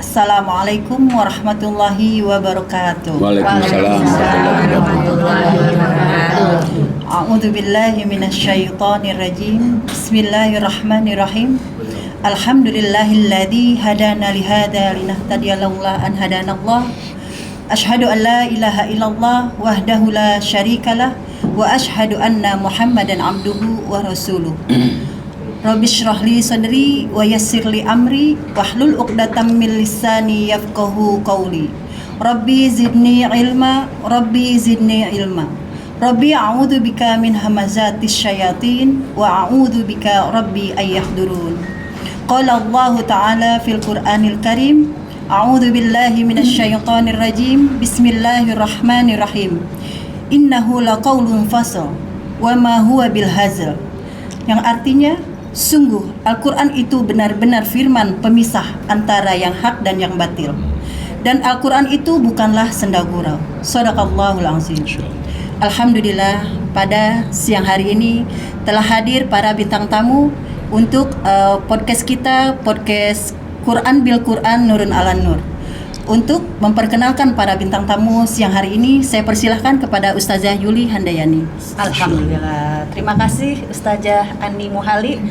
Assalamualaikum warahmatullahi wabarakatuh. Waalaikumsalam warahmatullahi wabarakatuh. A'udzu billahi minasyaitonir rajim. Bismillahirrahmanirrahim. Alhamdulillahilladzi hadana li hadza linahtadiya laula an hadanallah. Asyhadu an la ilaha illallah wahdahu la syarikalah wa asyhadu anna Muhammadan abduhu wa rasuluh. Rabbi shrah li sadri wa yassir li amri wahlul 'uqdatam min lisani yafqahu qawli. Rabbi zidni ilma, Rabbi zidni ilma. Rabbi a'udzu bika min hamazatis syayatin wa a'udzu bika rabbi ayyahdurun. Qala Allah Ta'ala fil Qur'anil Karim, a'udzu billahi minasy syaithanir rajim. Bismillahirrahmanirrahim. Innahu laqaulun fasl wa ma huwa bil hazl. Yang artinya, sungguh Al-Quran itu benar-benar firman pemisah antara yang hak dan yang batil. Dan Al-Quran itu bukanlah senda gurau. Shadaqallahul azim. Alhamdulillah, pada siang hari ini telah hadir para bintang tamu untuk podcast kita, podcast Quran bil Quran Nurun ala Nur. Untuk memperkenalkan para bintang tamu siang hari ini, saya persilahkan kepada Ustazah Yuli Handayani. Alhamdulillah. Terima kasih Ustazah Ani Muhali.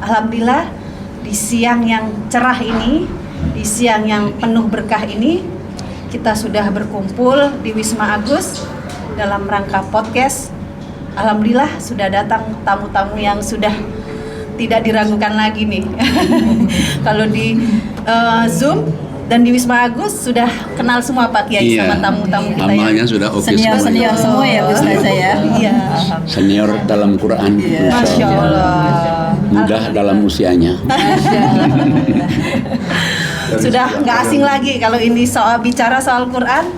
Alhamdulillah, di siang yang cerah ini, di siang yang penuh berkah ini, kita sudah berkumpul di Wisma Agus dalam rangka podcast. Alhamdulillah sudah datang tamu-tamu yang sudah tidak diragukan lagi nih. Kalau di Zoom dan di Wisma Agus sudah kenal semua Pak Kiai sama tamu-tamu kita namanya sudah oke senior semua ya Ustazah ya. Iya. Senior dalam Quran. Masya Allah. Mudah dalam usianya. Sudah nggak asing lagi kalau ini bicara soal Quran.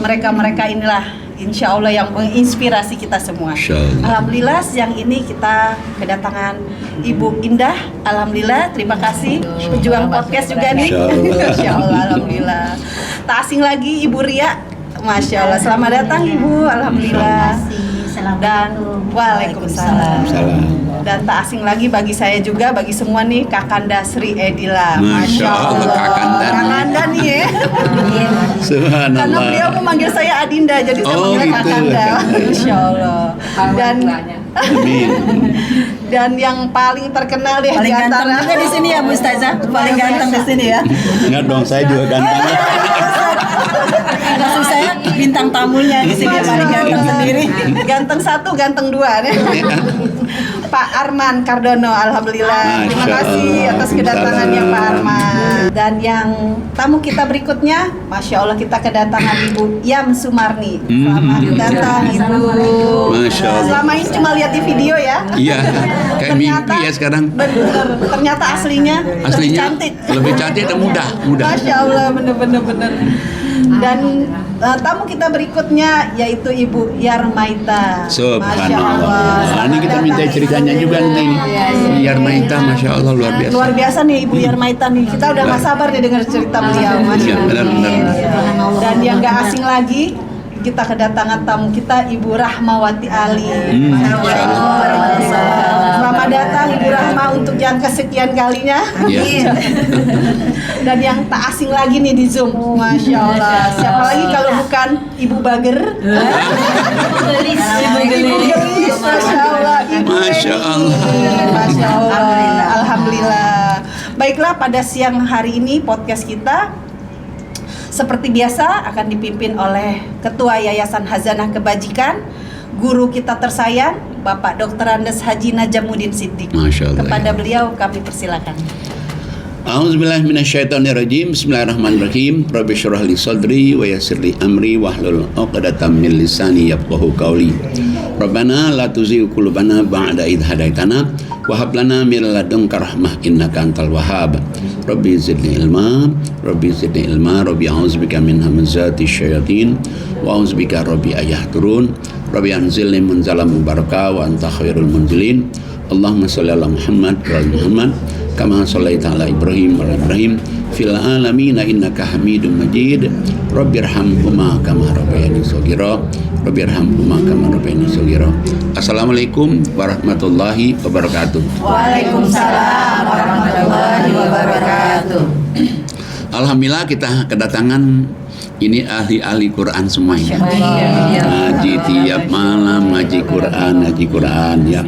Mereka inilah insya Allah yang menginspirasi kita semua. Alhamdulillah siang ini kita kedatangan Ibu Indah. Alhamdulillah, terima kasih pejuang podcast juga nih. Masya Allah, alhamdulillah. Tak asing lagi Ibu Ria. Masya Allah, selamat datang Ibu. Alhamdulillah. Dan Waalaikumsalam. Dan tak asing lagi bagi saya juga, bagi semua nih, Kakanda Sri Edila. Masya Allah, Kakanda nih ya. Subhanallah. Karena beliau memanggil saya Adinda, jadi saya manggil gitu. Kakanda. Masya Allah. Dan yang paling terkenal deh paling di antara ganteng juga di sini ya Bu Ustazah, paling ganteng di sini ya. Enggak dong, saya juga ganteng. Maksud saya bintang tamunya di sini paling ganteng sendiri. Ganteng satu, ganteng dua nih. Pak Arman Kardono, alhamdulillah. Terima kasih atas kedatangannya Pak Arman. Dan yang tamu kita berikutnya, Masya Allah kita kedatangan Ibu Yam Sumarni. Selamat datang Ibu. Masya Allah. Selama ini cuma lihat di video ya. Iya, kayak mimpi ya sekarang. Bener, ternyata aslinya lebih cantik. Lebih cantik dan mudah. Masya Allah, bener. Dan tamu kita berikutnya yaitu Ibu Yarmaita. Subhanallah. Nah, ini kita minta ceritanya juga nanti ini. Yarmaita, Masya Allah, luar biasa. Luar biasa nih Ibu Yarmaita nih. Kita udah gak sabar nih dengar cerita beliau. Masya Allah. Benar. Dan yang gak asing lagi, kita kedatangan tamu kita Ibu Rahmawati Ali. Masya Allah. Selamat datang Ibu Rahma untuk yang kesekian kalinya. Iya. Dan yang tak asing lagi nih di Zoom. Masya Allah. Siapa lagi kalau bukan Ibu Bager? Ibu Gelis. Masya Allah. Masya Allah. Masya Allah. Alhamdulillah. Baiklah, pada siang hari ini podcast kita seperti biasa akan dipimpin oleh Ketua Yayasan Hazanah Kebajikan, guru kita tersayang, Bapak Dr. Andes Haji Najamuddin Siddiq. Masya Allah. Kepada beliau kami persilakan. A'udzubillahi minasyaitonirrajim. Bismillahirrahmanirrahim. Rabbi shrah li sadri wa yassir li amri wahlul 'uqdatam min lisani yafqahu qawli. Rabbana la tuzigh qulubana ba'da idh hadaitana wa hab lana min ladunka rahmah innaka antal wahhab. Rabbi zidni ilma, Rabbi zidni ilma, Rabbi a'udzubika min hamazati syayatin wa a'udzubika Rabbi ayahdurun. Rabbi anzilni munzalan mubaraka wa anta khairul munzilin. Allahumma shalli ala Muhammad wa ala Muhammad kama shallaita ala Ibrahim wa ala Ibrahim fil alamin innaka Hamidum Majid. Rabbirhamhuma kama rabbayani shaghira. Rabbirhamhuma kama rabbayani shaghira. Assalamualaikum warahmatullahi wabarakatuh. Waalaikumsalam warahmatullahi wabarakatuh. Alhamdulillah kita kedatangan ini ahli-ahli Quran semua ini. Ngaji tiap malam, ngaji Quran ya.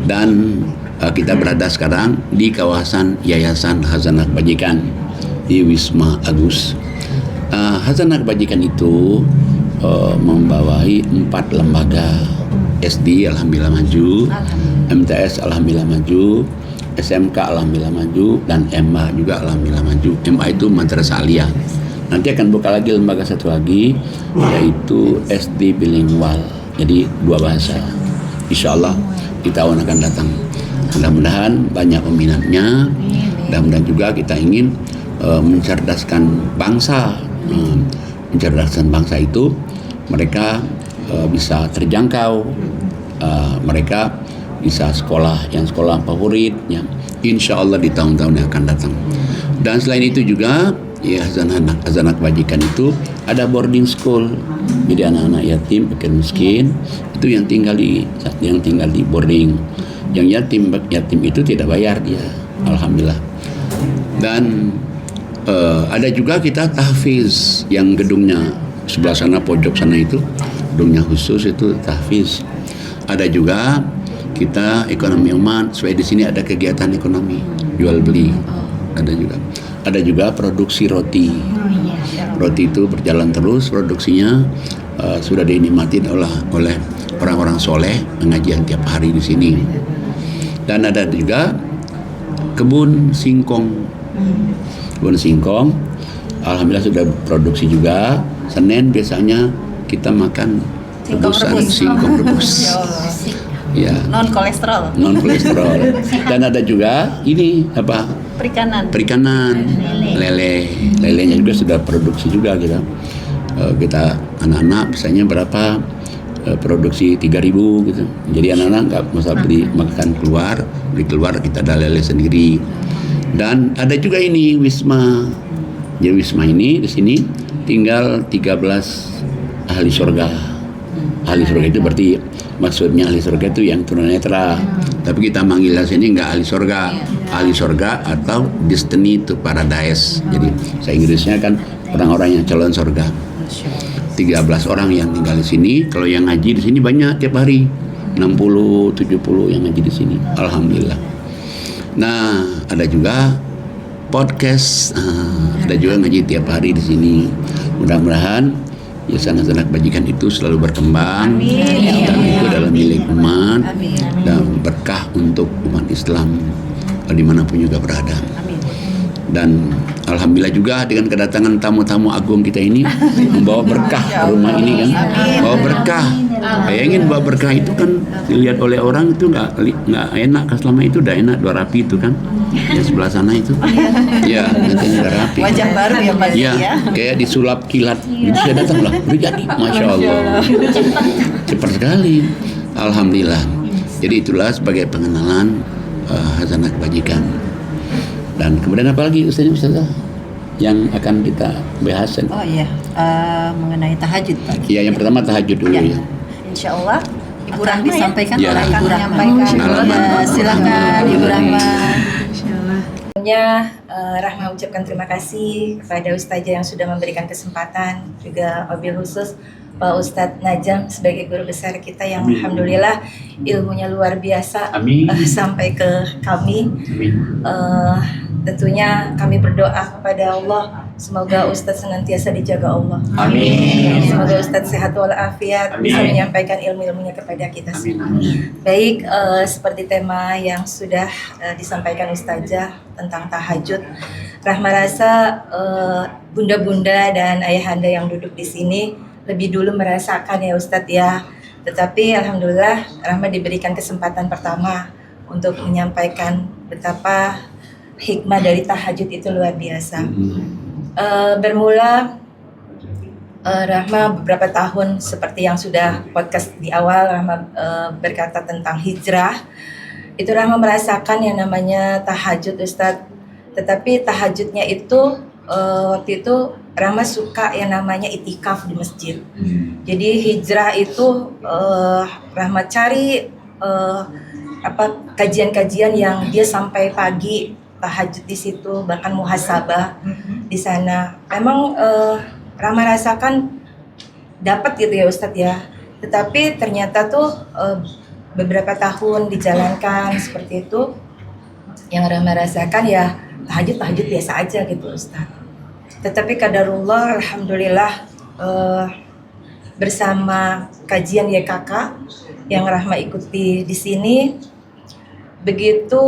Dan kita berada sekarang di kawasan Yayasan Khazanah Kebajikan di Wisma Agus. Khazanah Kebajikan itu membawai 4 lembaga. SD alhamdulillah maju, MTS alhamdulillah maju, SMK alhamdulillah maju, dan MA juga alhamdulillah maju. MA itu Madrasah Aliyah. Nanti akan buka lagi lembaga satu lagi, yaitu SD bilingual, jadi 2 bahasa. Insya Allah di tahun akan datang. Mudah-mudahan banyak peminatnya. Mudah-mudahan juga kita ingin mencerdaskan bangsa. Mencerdaskan bangsa itu mereka bisa terjangkau, mereka bisa sekolah favorit ya, insya Allah di tahun-tahun yang akan datang. Dan selain itu juga ya Khazanah Kebajikan itu ada boarding school, jadi anak-anak yatim fakir miskin itu yang tinggal di boarding. Yang yatim itu tidak bayar dia, alhamdulillah. Dan ada juga kita tahfiz yang gedungnya sebelah sana, pojok sana itu gedungnya khusus itu tahfiz. Ada juga kita ekonomi umat, supaya di sini ada kegiatan ekonomi jual beli. Ada juga produksi roti. Roti itu berjalan terus produksinya, sudah dinikmatin oleh orang-orang soleh, pengajian tiap hari di sini. Dan ada juga kebun singkong. Kebun singkong alhamdulillah sudah produksi juga. Senin biasanya kita makan singkong rebus. Ya. Non kolesterol. Dan ada juga ini apa? Perikanan. Lelenya juga sudah produksi juga kita. Kita anak-anak misalnya berapa produksi 3.000 gitu. Jadi anak-anak nggak usah beli keluar, kita ada lele sendiri. Dan ada juga ini Wisma. Jadi Wisma ini di sini tinggal 13 ahli surga. Ahli surga itu berarti maksudnya ahli surga itu yang tunanetra. Tapi kita manggil di sini nggak ahli surga. Ahli surga atau destiny to paradise. Jadi bahasa Inggrisnya kan orang-orang yang calon surga. 13 orang yang tinggal di sini. Kalau yang ngaji di sini banyak tiap hari. 60, 70 yang ngaji di sini. Alhamdulillah. Nah, ada juga podcast, ada juga ngaji tiap hari di sini. Mudah-mudahan Yayasan Khazanah Kebajikan itu selalu berkembang. Dan itu adalah milik umat. Dan berkah untuk umat Islam dimanapun juga berada. Dan alhamdulillah juga dengan kedatangan tamu-tamu agung kita ini membawa berkah ke rumah ini kan, bawa berkah. Bayangin bawa berkah itu kan dilihat oleh orang itu nggak enak, kan selama itu udah enak 2 rapi itu kan, yang sebelah sana itu, ya nanti udah rapi. Wajah baru ya Pak ya, kayak disulap kilat, itu saya datang lah, udah jadi, masya Allah, cepat sekali, alhamdulillah. Jadi itulah sebagai pengenalan Khazanah Kebajikan. Dan kemudian apa lagi Ustazah yang akan kita bahas? Oh iya, mengenai tahajud Pak. Iya, yang pertama tahajud dulu ya. Insya Allah Ibu akan Rahma disampaikan ya. oleh Ibu Rahma. Pengalaman. Ya, silakan Ibu Rahma. Sebelumnya Rahma ucapkan terima kasih kepada Ustazah yang sudah memberikan kesempatan, juga wabil khusus Pak Ustadz Najam sebagai guru besar kita yang alhamdulillah ilmunya luar biasa. Sampai ke kami. Tentunya kami berdoa kepada Allah, semoga Ustadz senantiasa dijaga Allah. Amin. Semoga Ustadz sehat walafiat, bisa menyampaikan ilmu-ilmunya kepada kita semua. Baik, seperti tema yang sudah disampaikan Ustazah tentang tahajud, Rahma rasa bunda-bunda dan ayahanda yang duduk di sini lebih dulu merasakan ya Ustadz ya. Tetapi alhamdulillah Rahma diberikan kesempatan pertama untuk menyampaikan betapa hikmah dari tahajud itu luar biasa. Bermula Rahma beberapa tahun seperti yang sudah podcast di awal Rahma berkata tentang hijrah. Itu Rahma merasakan yang namanya tahajud Ustadz. Tetapi tahajudnya itu waktu itu Rahma suka yang namanya itikaf di masjid. Jadi hijrah itu Rahma cari kajian-kajian yang dia sampai pagi tahajud di situ, bahkan muhasabah di sana. Memang Rama rasakan dapat gitu ya Ustadz ya. Tetapi ternyata tuh beberapa tahun dijalankan seperti itu, yang Rama rasakan ya tahajud biasa aja gitu Ustadz. Tetapi qadarullah, alhamdulillah bersama kajian YKK yang Rahma ikuti di sini, begitu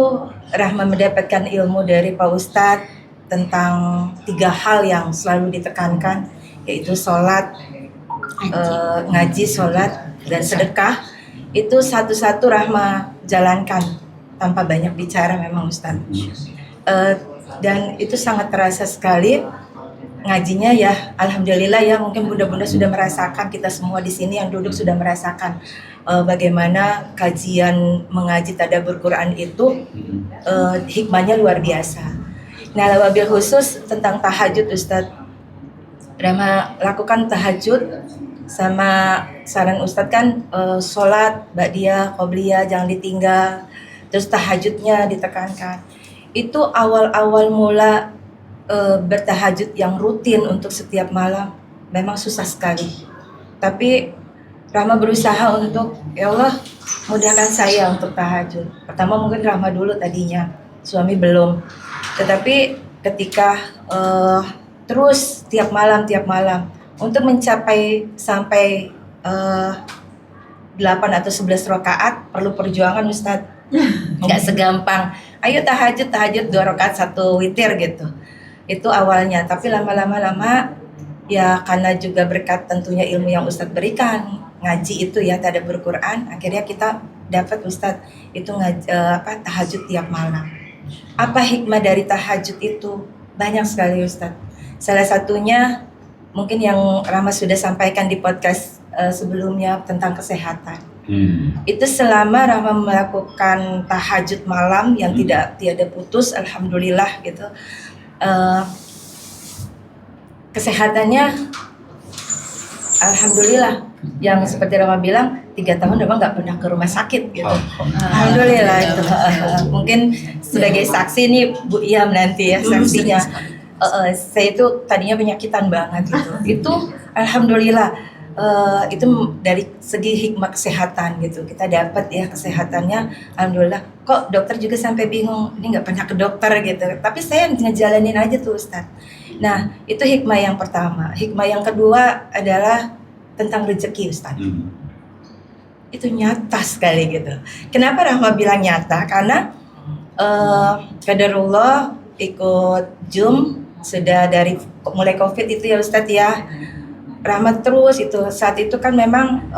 Rahma mendapatkan ilmu dari Pak Ustadz tentang 3 hal yang selalu ditekankan, yaitu sholat, ngaji, sholat, dan sedekah. Itu satu-satu Rahma jalankan tanpa banyak bicara memang Ustadz. Dan itu sangat terasa sekali. Ngajinya ya alhamdulillah ya, mungkin bunda-bunda sudah merasakan, kita semua di sini yang duduk sudah merasakan bagaimana kajian mengaji tadabbur Quran itu hikmahnya luar biasa. Nah, wabil khusus tentang tahajud Ustadz, Rama lakukan tahajud sama saran Ustadz kan, sholat ba'diyah, qobliyah jangan ditinggal, terus tahajudnya ditekankan. Itu awal-awal mula bertahajud yang rutin untuk setiap malam memang susah sekali, tapi Rahma berusaha untuk ya Allah mudahkan saya untuk tahajud. Pertama mungkin Rahma dulu tadinya, suami belum, tetapi ketika terus tiap malam untuk mencapai sampai 8 atau 11 rakaat perlu perjuangan Ustadz. Nggak segampang ayo tahajud 2 rakaat 1 witir gitu. Itu awalnya, tapi lama-lama ya karena juga berkat tentunya ilmu yang Ustadz berikan, ngaji itu ya tadabbur Quran, akhirnya kita dapat Ustadz itu tahajud tiap malam. Apa hikmah dari tahajud itu? Banyak sekali Ustadz. Salah satunya mungkin yang Rama sudah sampaikan di podcast sebelumnya tentang kesehatan. Itu selama Rama melakukan tahajud malam yang tiada putus, alhamdulillah gitu. Kesehatannya alhamdulillah, yang seperti Rama bilang 3 tahun Rama nggak pernah ke rumah sakit gitu. Alhamdulillah itu. Mungkin sebagai saksi nih Bu Iam nanti ya saksinya. Saya itu tadinya penyakitan banget gitu. Itu alhamdulillah. Itu dari segi hikmah kesehatan gitu, kita dapat ya kesehatannya alhamdulillah. Kok dokter juga sampai bingung, ini nggak pernah ke dokter gitu, tapi saya ngejalanin aja tuh Ustadz. Nah itu hikmah yang pertama. Hikmah yang kedua adalah tentang rezeki Ustadz. Itu nyata sekali gitu. Kenapa Rahma bilang nyata? Karena qadarullah ikut Zoom sudah dari mulai COVID itu ya Ustadz ya. Rahma terus itu, saat itu kan memang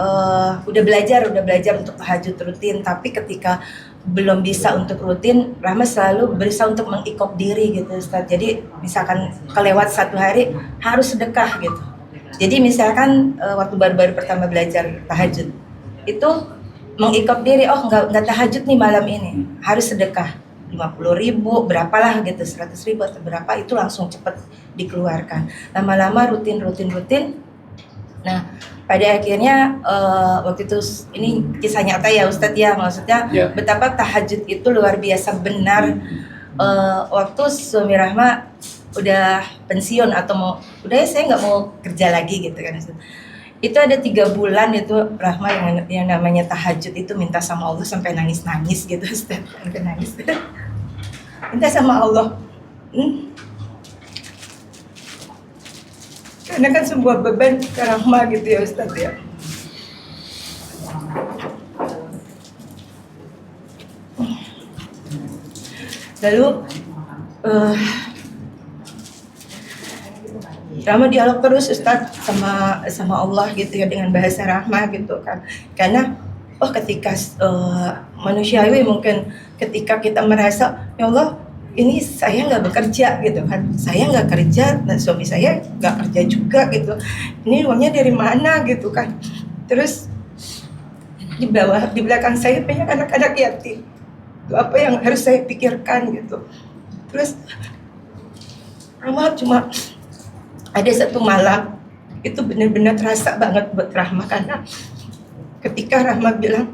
udah belajar untuk tahajud rutin, tapi ketika belum bisa untuk rutin, Rahma selalu berusaha untuk mengikop diri gitu Ustaz. Jadi misalkan kelewat 1 hari harus sedekah gitu. Jadi misalkan waktu baru-baru pertama belajar tahajud itu mengikop diri, oh nggak tahajud nih malam ini, harus sedekah 50.000 berapalah gitu, 100.000 atau berapa, itu langsung cepet dikeluarkan. Lama-lama rutin. Nah, pada akhirnya waktu itu, ini kisah nyata ya Ustadz ya, maksudnya betapa tahajud itu luar biasa benar. Waktu suami Rahma udah pensiun atau udah ya saya nggak mau kerja lagi gitu kan. Itu ada 3 bulan itu Rahma yang namanya tahajud itu minta sama Allah sampai nangis gitu Ustadz, sampai nangis. Minta sama Allah. Karena kan sebuah beban ke Rahma gitu ya Ustadz ya. Lalu Rahma dialog terus Ustadz sama Allah gitu ya, dengan bahasa Rahma gitu kan. Karena ketika manusiawi mungkin ketika kita merasa ya Allah ini saya nggak bekerja gitu kan, saya nggak kerja dan suami saya nggak kerja juga gitu, ini uangnya dari mana gitu kan. Terus di belakang saya banyak anak-anak yatim, itu apa yang harus saya pikirkan gitu. Terus Rahma cuma ada 1 malam itu benar-benar terasa banget buat Rahma, karena ketika Rahma bilang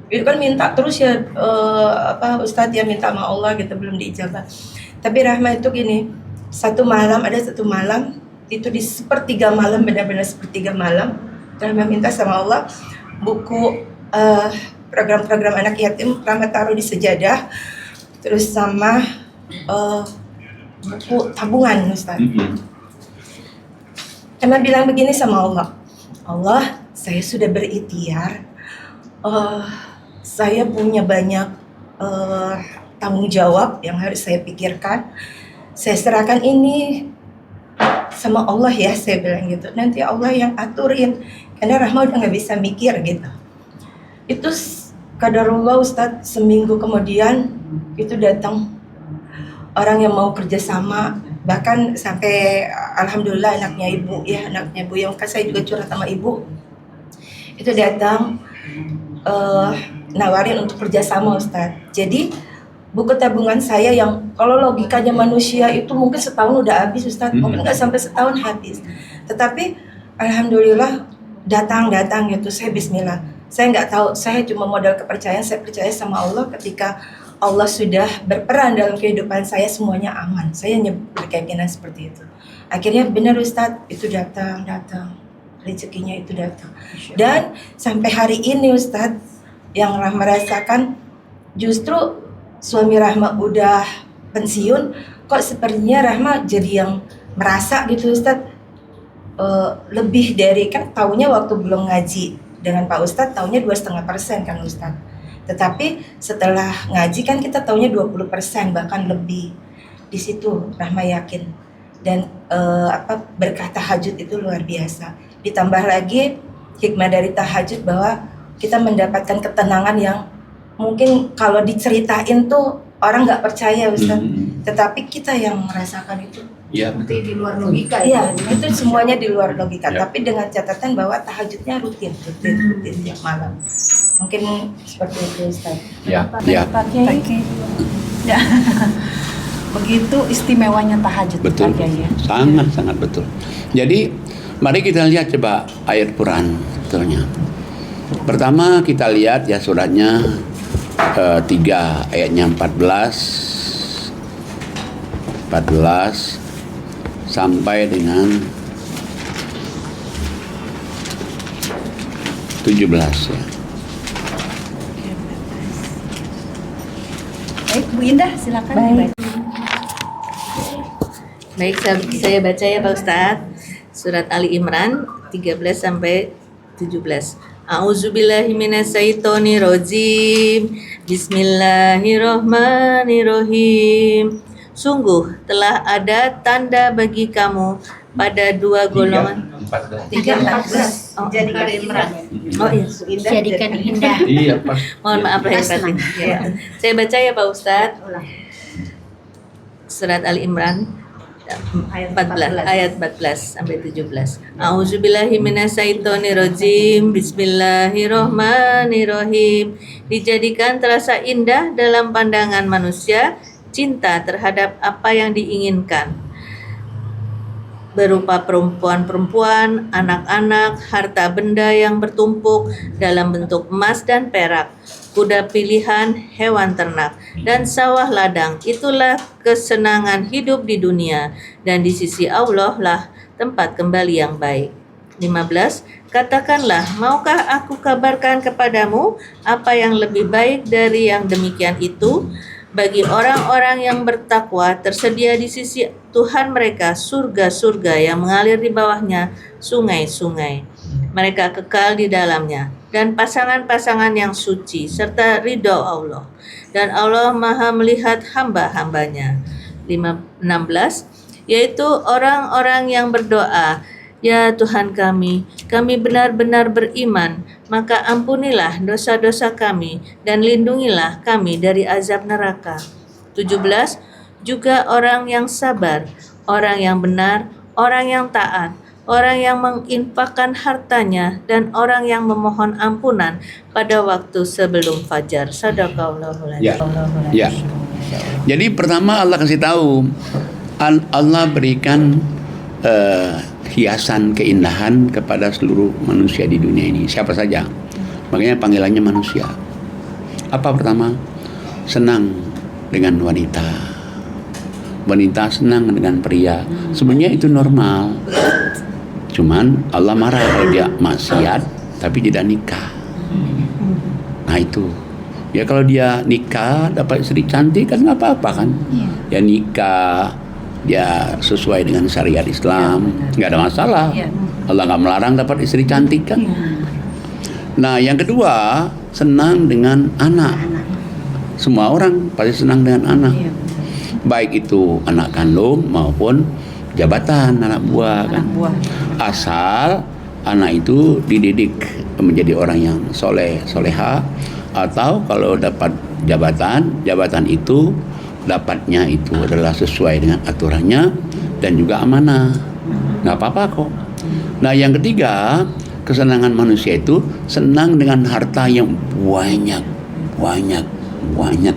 Itu kan minta terus ya Ustadz ya, minta sama Allah gitu, belum diijabah. Tapi Rahma itu gini, satu malam itu di sepertiga malam, benar-benar sepertiga malam, Rahma minta sama Allah buku program-program anak yatim Rahma taruh di sejadah, terus sama buku tabungan Ustaz. Rahma bilang begini sama Allah, Allah, saya sudah berikhtiar, saya punya banyak tanggung jawab yang harus saya pikirkan. Saya serahkan ini sama Allah ya, saya bilang gitu. Nanti Allah yang aturin, karena Rahma udah nggak bisa mikir gitu. Itu qadarullah Ustadz, seminggu kemudian itu datang orang yang mau kerjasama, bahkan sampai alhamdulillah anaknya ibu yang kan saya juga curhat sama ibu, itu datang nawarin untuk kerjasama Ustadz. Jadi buku tabungan saya yang kalau logikanya manusia itu mungkin setahun udah habis Ustadz, mungkin nggak sampai setahun habis. Tetapi alhamdulillah datang gitu, saya bismillah. Saya nggak tahu, saya cuma modal kepercayaan, saya percaya sama Allah. Ketika Allah sudah berperan dalam kehidupan saya, semuanya aman. Saya berkeyakinan seperti itu. Akhirnya benar Ustadz, itu datang, rezekinya itu datang. Dan sampai hari ini Ustadz, yang Rahma rasakan justru suami Rahma udah pensiun, kok sepertinya Rahma jadi yang merasa gitu Ustadz, lebih dari, kan taunya waktu belum ngaji dengan Pak Ustadz taunya 2,5% kan Ustadz, tetapi setelah ngaji kan kita taunya 20% bahkan lebih. Di situ Rahma yakin, dan berkah tahajud itu luar biasa. Ditambah lagi hikmah dari tahajud bahwa kita mendapatkan ketenangan yang mungkin kalau diceritain tuh orang nggak percaya Ustaz, tetapi kita yang merasakan itu. Ya, betul. Di luar logika Iya, itu semuanya di luar logika. Ya. Tapi dengan catatan bahwa tahajudnya rutin tiap malam. Mungkin seperti itu Ustaz. Ya. Pak Kiai. Ya. Begitu istimewanya tahajud Betul. Pak Kiai ya. Sangat betul. Jadi mari kita lihat coba ayat Quran betulnya. Pertama kita lihat ya suratnya 3 ayatnya 14 sampai dengan 17 ya. Baik, Bu Indah silakan. Baik, saya baca ya Pak Ustadz. Surat Ali Imran 13 sampai 17. A'udzubillahi minasyaitonirrajim. Bismillahirrahmanirrahim. Sungguh telah ada tanda bagi kamu pada dua golongan. 3:14. Jadikan Imran. Oh iya. Jadikan indah. Iya, Pak. Mohon maaf lahir batin. Ya. Saya baca ya Pak Ustadz. Surat Ali Imran 14 ayat 14 sampai 17. A'udzubillahi minasyaitonirrajim. Bismillahirrahmanirrahim. Dijadikan terasa indah dalam pandangan manusia cinta terhadap apa yang diinginkan, berupa perempuan-perempuan, anak-anak, harta benda yang bertumpuk dalam bentuk emas dan perak, kuda pilihan, hewan ternak, dan sawah ladang. Itulah kesenangan hidup di dunia, dan di sisi Allah lah tempat kembali yang baik. 15. Katakanlah, maukah aku kabarkan kepadamu apa yang lebih baik dari yang demikian itu? Bagi orang-orang yang bertakwa tersedia di sisi Tuhan mereka surga-surga yang mengalir di bawahnya sungai-sungai. Mereka kekal di dalamnya, dan pasangan-pasangan yang suci serta ridho Allah. Dan Allah Maha melihat hamba-hambanya. 16. Yaitu orang-orang yang berdoa, ya Tuhan kami benar-benar beriman, maka ampunilah dosa-dosa kami dan lindungilah kami dari azab neraka. 17. Juga orang yang sabar, orang yang benar, orang yang taat, orang yang menginfakkan hartanya, dan orang yang memohon ampunan pada waktu sebelum fajar. Sadaqallahul Ya. adzim. Ya. Jadi pertama Allah kasih tahu, Allah berikan hiasan keindahan kepada seluruh manusia di dunia ini, siapa saja. Makanya panggilannya manusia. Apa pertama? Senang dengan wanita. Wanita senang dengan pria. Sebenarnya itu normal. Cuman Allah marah kalau dia maksiat tapi tidak nikah. Nah itu. Ya kalau dia nikah dapat istri cantik kan nggak apa-apa kan? Ya nikah, dia sesuai dengan syariat Islam, nggak ada masalah. Allah nggak melarang dapat istri cantik kan? Nah yang kedua, senang dengan anak. Semua orang pasti senang dengan anak, baik itu anak kandung maupun jabatan anak buah kan. Asal anak itu dididik menjadi orang yang soleh, soleha, atau kalau dapat jabatan itu dapatnya itu adalah sesuai dengan aturannya dan juga amanah, nggak apa-apa kok. Nah yang ketiga, kesenangan manusia itu senang dengan harta yang banyak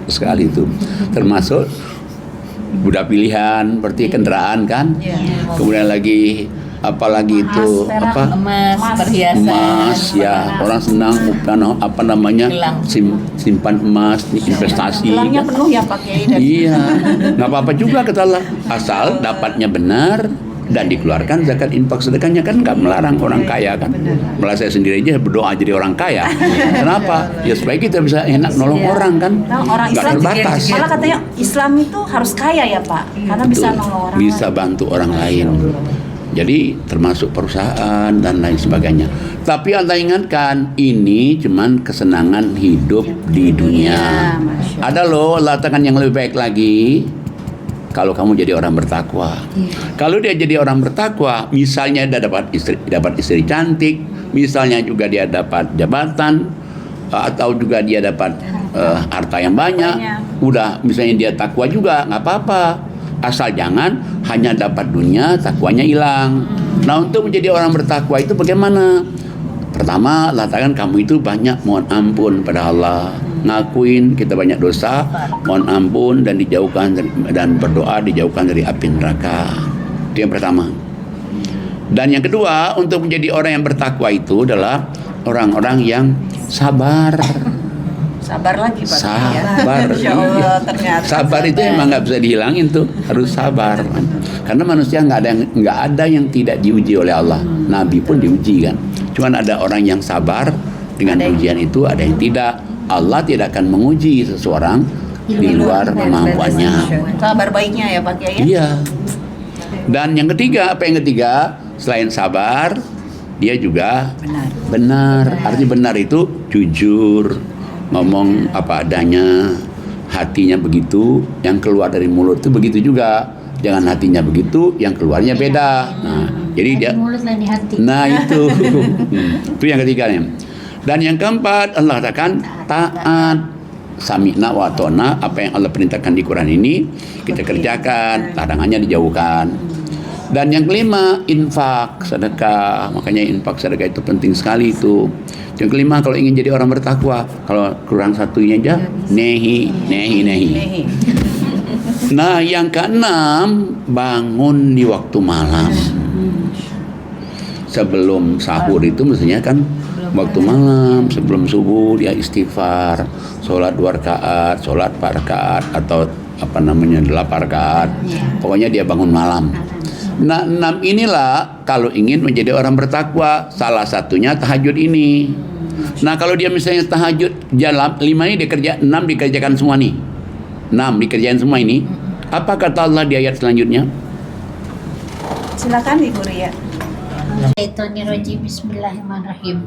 sekali itu, termasuk budak pilihan seperti kendaraan kan, kemudian lagi apalagi itu emas, perhiasan, emas ya, orang senang apa namanya simpan emas, investasi. Gelangnya penuh ya Pak Kiai. Iya, nggak apa-apa juga kata Allah, asal dapatnya benar dan dikeluarkan zakat infak sedekahnya, kan nggak melarang orang kaya kan. Malah saya sendiri aja berdoa jadi orang kaya. Kenapa? Ya supaya kita bisa enak nolong orang kan. Nah, orang Nggak Islam terbatas. malah katanya Islam itu harus kaya ya Pak, karena bisa Betul. nolong orang Bisa lain. bantu orang lain. Jadi termasuk perusahaan dan lain sebagainya. Tapi Allah ingatkan, ini cuman kesenangan hidup di dunia. Ada loh Allah katakan yang lebih baik lagi, kalau kamu jadi orang bertakwa. Kalau dia jadi orang bertakwa, misalnya dia dapat istri cantik, misalnya juga dia dapat jabatan, atau juga dia dapat harta yang banyak, udah misalnya dia takwa juga nggak apa-apa. Asal jangan hanya dapat dunia, takwanya hilang. Nah untuk menjadi orang bertakwa itu bagaimana? Pertama, katakan kamu itu banyak mohon ampun pada Allah, ngakuin kita banyak dosa, mohon ampun dan dijauhkan dan berdoa dijauhkan dari api neraka. Itu yang pertama. Dan yang kedua, untuk menjadi orang yang bertakwa itu adalah orang-orang yang sabar. Sabar lagi Pak. Sabar. Insya Allah, ternyata Sabar itu emang nggak bisa dihilangin tuh, harus sabar. Karena manusia nggak ada yang tidak diuji oleh Allah. Nabi pun diuji kan. Cuman ada orang yang sabar dengan ujian itu, ada yang tidak. Allah tidak akan menguji seseorang di luar kemampuannya. Kabar baiknya ya Pak Kiai. Iya. Dan yang ketiga, apa yang ketiga? Selain sabar, dia juga benar. Artinya benar itu jujur, ngomong apa adanya, hatinya begitu, yang keluar dari mulut itu begitu juga. Jangan hatinya begitu, yang keluarnya beda. Nah, jadi dia mulut lain di hati. Nah itu itu yang ketiganya. Dan yang keempat, Allah katakan taat, sami'na wa ata'na, apa yang Allah perintahkan di Quran ini kita kerjakan, larangannya dijauhkan. Dan yang kelima, infak, sedekah. Makanya infak sedekah itu penting sekali itu. Yang kelima, kalau ingin jadi orang bertakwa, kalau kurang satunya aja, nehi. Nah, yang keenam, bangun di waktu malam. Sebelum sahur itu mestinya kan waktu malam, sebelum subuh dia istighfar, sholat 2 rakaat, sholat 4 rakaat, atau 8 rakaat. Pokoknya dia bangun malam. Nah 6 inilah kalau ingin menjadi orang bertakwa, salah satunya tahajud ini. Nah kalau dia misalnya tahajud jalan 5 ini dikerja, 6 dikerjakan semua nih, 6 dikerjain semua ini. Apa kata Allah di ayat selanjutnya? Silakan Ibu Ria. Syaitonirrajim. Bismillahirrahmanirrahim.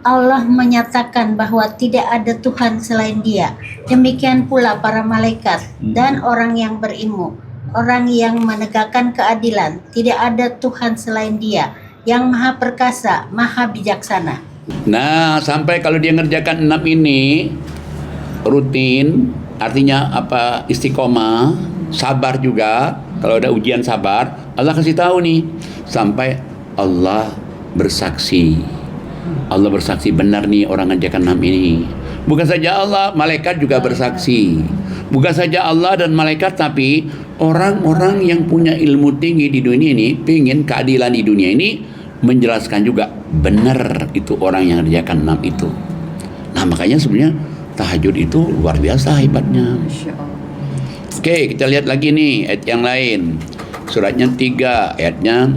Allah menyatakan bahwa tidak ada Tuhan selain Dia. Demikian pula para malaikat dan orang yang berilmu, orang yang menegakkan keadilan. Tidak ada Tuhan selain Dia yang maha perkasa, maha bijaksana. Nah sampai kalau dia ngerjakan 6 ini rutin, artinya apa? Istiqomah, sabar juga. Kalau ada ujian sabar, Allah kasih tahu nih, sampai Allah bersaksi. Allah bersaksi benar nih orang ngerjakan 6 ini. Bukan saja Allah, malaikat juga bersaksi. Bukan saja Allah dan malaikat, tapi orang-orang yang punya ilmu tinggi di dunia ini, pengen keadilan di dunia ini, menjelaskan juga benar itu orang yang ngerjakan 6 itu. Nah makanya sebenarnya tahajud itu luar biasa hebatnya. Oke, kita lihat lagi nih ayat yang lain. Suratnya 3, ayatnya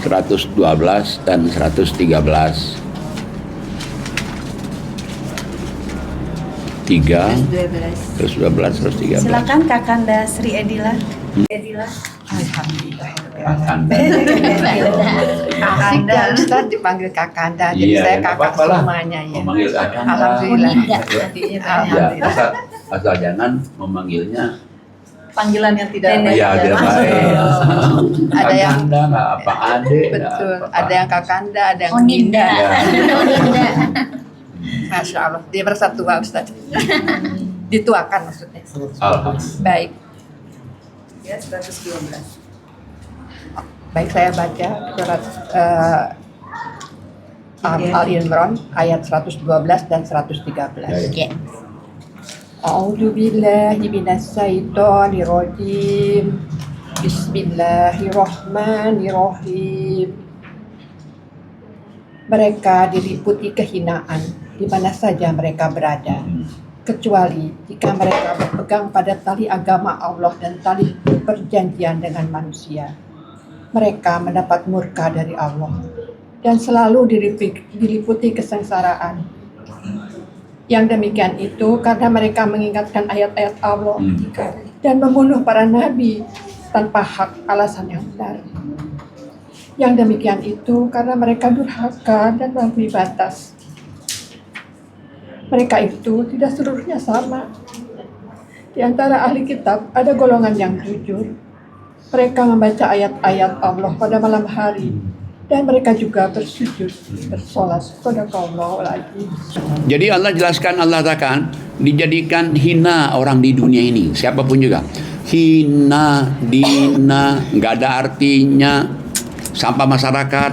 112 dan 113. 3, 112, 113. Silakan Kakanda Sri Edila. Kakanda, Ustaz dipanggil Kakanda, jadi Iya, saya nggak kakak apa-apa lah. semuanya ya. Memanggil Kakanda. Alhamdulillah. Uninda. Ya, Alhamdulillah. asal jangan memanggilnya Panggilan yang tidak ya tidak baik. Ada yang Kakanda nggak apa adek. nggak betul, apa-apa. ada yang Kakanda, ada yang Oninda. Ya. Oninda. Masya Allah, dia merasa tua Ustaz. Dituakan maksudnya. Alhamdulillah. Baik, Ya, 112. baik saya baca surat Al-Imran ayat 112 dan 113. Ya. A'udzu billahi minasyaitonir rajim. Bismillahirrahmanirrahim. Mereka diliputi kehinaan di mana saja mereka berada, kecuali jika mereka berpegang pada tali agama Allah dan tali perjanjian dengan manusia. Mereka mendapat murka dari Allah dan selalu diliputi kesengsaraan. Yang demikian itu karena mereka mengingatkan ayat-ayat Allah dan membunuh para nabi tanpa hak alasan yang benar. Yang demikian itu karena mereka durhaka dan melampaui batas. Mereka itu tidak seluruhnya sama. Di antara ahli kitab ada golongan yang jujur. Mereka membaca ayat-ayat Allah pada malam hari dan mereka juga bersujud, bersolat. Shadaqallahul azim. Jadi Allah jelaskan, Allah katakan dijadikan hina orang di dunia ini, siapapun juga. Hina, dina, nggak ada artinya, sampah masyarakat.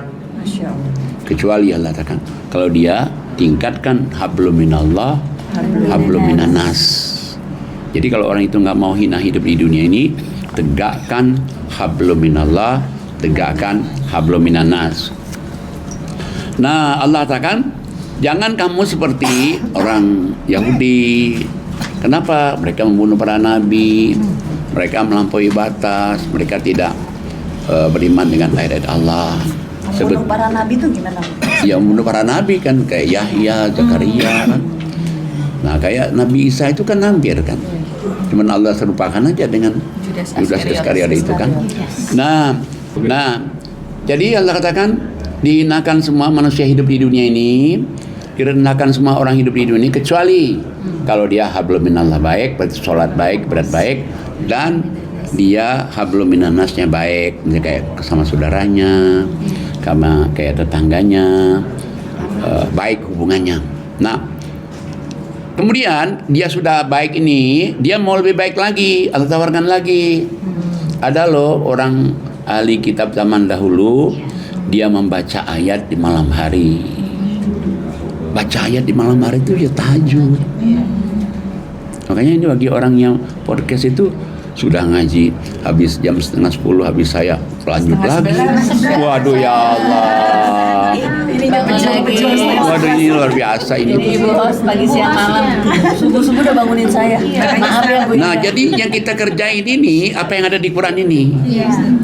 Kecuali Allah katakan kalau dia tingkatkan hablum minallah, hablum minanas. Jadi kalau orang itu nggak mau hina hidup di dunia ini, tegakkan hablum minallah, tegakkan hablum minanas. Nah, Allah katakan jangan kamu seperti orang Yahudi. Kenapa? Mereka membunuh para nabi, mereka melampaui batas, mereka tidak beriman dengan ayat Allah. Membunuh para nabi itu gimana? Ya, membunuh para nabi kan kayak Yahya, Zakaria kan. Nah, kayak Nabi Isa itu kan hampir kan. Cuman Allah serupakan aja dengan Judas Iskariot itu kan. Nah, jadi Allah katakan dihinakan semua manusia hidup di dunia ini, direndahkan semua orang hidup di dunia ini kecuali kalau dia hablum minallah baik, berarti sholat baik, berat baik, dan dia hablum minannasnya baik, misalnya kayak sama saudaranya, sama kayak tetangganya, baik hubungannya. Nah, kemudian dia sudah baik ini, dia mau lebih baik lagi, Allah tawarkan lagi. Ada loh orang ahli kitab zaman dahulu, dia membaca ayat di malam hari. Baca ayat di malam hari itu ya tahajud. Makanya ini bagi orang yang podcast itu sudah ngaji habis jam 9:30 habis saya lanjut lagi. Waduh ya Allah. Waduh ini luar biasa ini. Ibu host pagi siang malam subuh udah bangunin saya. Maaf ya Bu. Nah, jadi yang kita kerjain ini apa yang ada di Quran ini.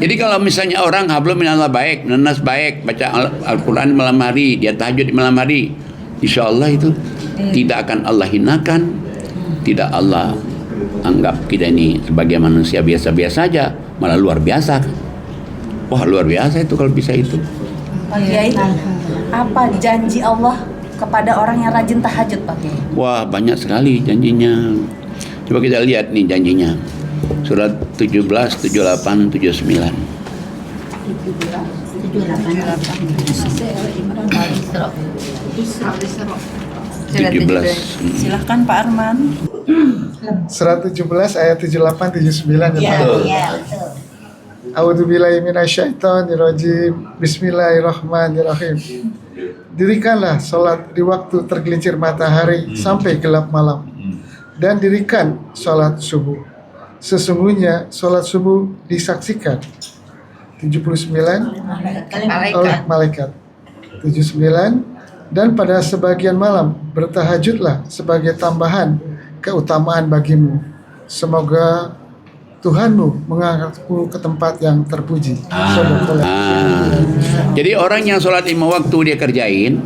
Jadi kalau misalnya orang hablum minallah baik, nanas baik, baca Al-Quran malam hari, dia tahajud di malam hari, insya Allah itu tidak akan Allah hinakan, tidak Allah anggap kita ini sebagai manusia biasa-biasa aja, malah luar biasa. Wah, luar biasa itu kalau bisa itu. Pak Kiai, apa janji Allah kepada orang yang rajin tahajud, Pak Kiai? Wah, banyak sekali janjinya. Coba kita lihat nih janjinya. Surat 17, 78, 79. 17. Silahkan Pak Arman. Surat 17 ayat 78 79 ya. Betul. A'udzubillahi minasyaitonirrajim. Bismillahirrahmanirrahim. Dirikanlah sholat di waktu tergelincir matahari sampai gelap malam, dan dirikan sholat subuh. Sesungguhnya sholat subuh disaksikan 79 oleh malaikat, 79 Dan pada sebagian malam bertahajudlah sebagai tambahan keutamaan bagimu. Semoga Tuhanmu mengangkatku ke tempat yang terpuji. Jadi orang yang sholat 5 waktu dia kerjain,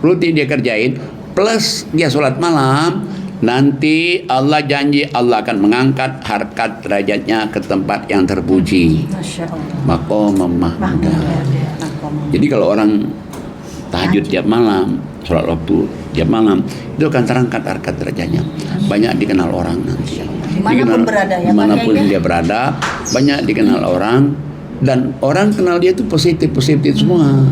rutin dia kerjain, plus dia sholat malam, nanti Allah janji Allah akan mengangkat harkat derajatnya ke tempat yang terpuji. Maqam mahmuda. Jadi kalau orang tahajud tiap malam, sholat waktu tiap malam, itu akan terangkat harkat derajatnya. Banyak dikenal orang nanti. Dimanapun berada ya Pak Dimanapun Kiai. dia berada, banyak dikenal orang, dan orang kenal dia itu positif semua.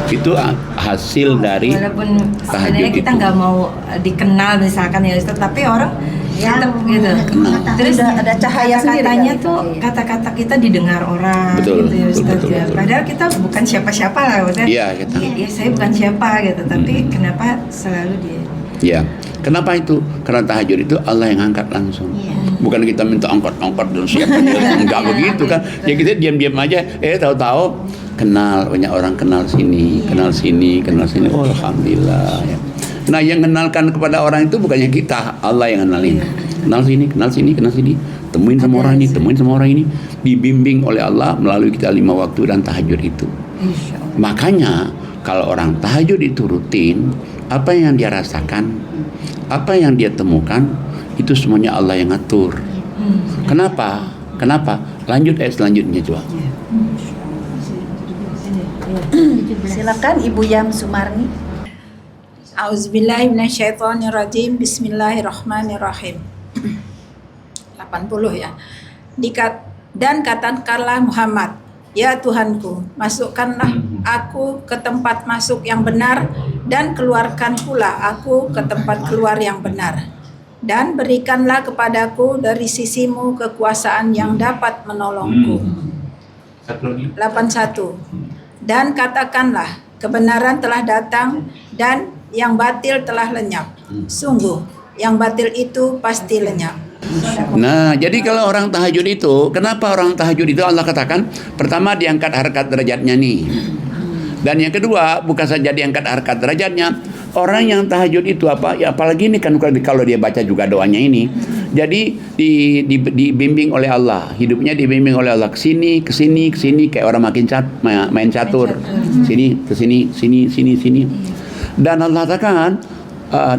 Itu hasil dari Walaupun tahajud sebenarnya kita itu. nggak mau dikenal misalkan ya Ustaz, tapi orang tetap gitu. Terus ada cahaya sendiri katanya kali. tuh kata-kata kita didengar orang Betul, gitu ya Ustaz betul, ya. betul. Padahal kita bukan siapa-siapa lah Ustaz. Iya, kita. Ya, saya bukan siapa gitu, tapi kenapa selalu dia. Ya, kenapa itu? Karena tahajud itu Allah yang angkat langsung. Bukan kita minta angkat dan siapa dia. Enggak begitu kan. Ya kita diam-diam aja. Tahu-tahu kenal, banyak orang kenal sini. Oh, alhamdulillah ya. Nah, yang kenalkan kepada orang itu bukannya kita, Allah yang kenalin. Kenal sini. Temuin sama orang ini. Dibimbing oleh Allah melalui kita 5 waktu dan tahajud itu. Makanya kalau orang tahajud itu rutin, apa yang dia rasakan, apa yang dia temukan, itu semuanya Allah yang ngatur. Kenapa? Lanjut selanjutnya coba. Silakan Ibu Yam Sumarni. Auzubillahiminasyaitonirrajim. Bismillahirrahmanirrahim. 80 ya. Dan katakanlah Muhammad, ya Tuhanku, masukkanlah aku ke tempat masuk yang benar, dan keluarkan pula aku ke tempat keluar yang benar. Dan berikanlah kepadaku dari sisimu kekuasaan yang dapat menolongku. 81. Dan katakanlah, kebenaran telah datang dan yang batil telah lenyap. Sungguh, yang batil itu pasti lenyap. Nah, jadi kalau orang tahajud itu, kenapa orang tahajud itu Allah katakan, pertama diangkat harkat derajatnya nih. Dan yang kedua, bukan saja diangkat harkat derajatnya, orang yang tahajud itu apa? Ya apalagi ini kan kalau dia baca juga doanya ini. Jadi dibimbing oleh Allah, hidupnya dibimbing oleh Allah ke sini kayak orang main catur. Sini ke sini. Dan Allah katakan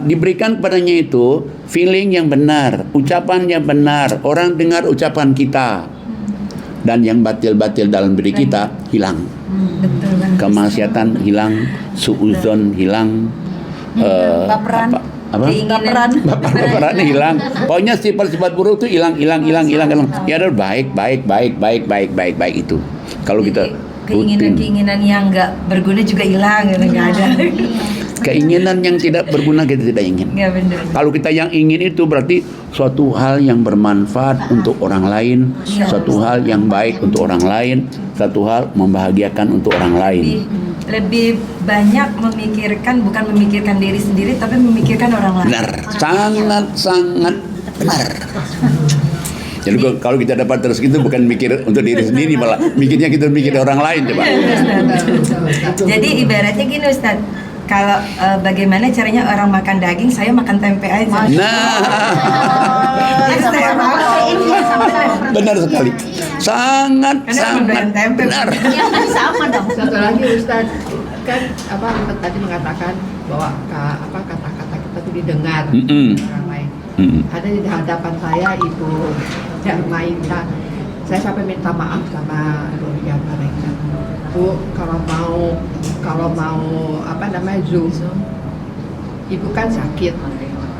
diberikan kepadanya itu feeling yang benar, ucapan yang benar, orang dengar ucapan kita, dan yang batil-batil dalam diri kita hilang. Kemaksiatan hilang, suudzon hilang, baperan hilang. Pokoknya sifat-sifat buruk itu hilang. Ya ada baik itu. Kalau kita rutin. Keinginan yang nggak berguna juga hilang gitu, nggak ada. Keinginan yang tidak berguna kita tidak ingin. Nggak benar. Kalau kita yang ingin itu berarti suatu hal yang bermanfaat untuk orang lain, suatu hal yang baik untuk orang lain, suatu hal membahagiakan untuk orang lain. Lebih banyak bukan memikirkan diri sendiri, tapi memikirkan orang lain. Benar, sangat benar. Jadi kalau kita dapat terus gitu bukan mikir untuk diri sendiri, malah mikirnya kita mikir orang lain coba. Jadi ibaratnya gini Ustaz, kalau bagaimana caranya orang makan daging, saya makan tempe aja. Nah, benar sekali, sangat benar. Sama dong. Satu lagi Ustaz, kan tadi mengatakan bahwa kata-kata kita itu didengar orang lain. Ada di hadapan saya Ibu Jarmainda. Saya sampai minta maaf sama Rulia mereka. Bu, kalau mau Zoom, Ibu kan sakit.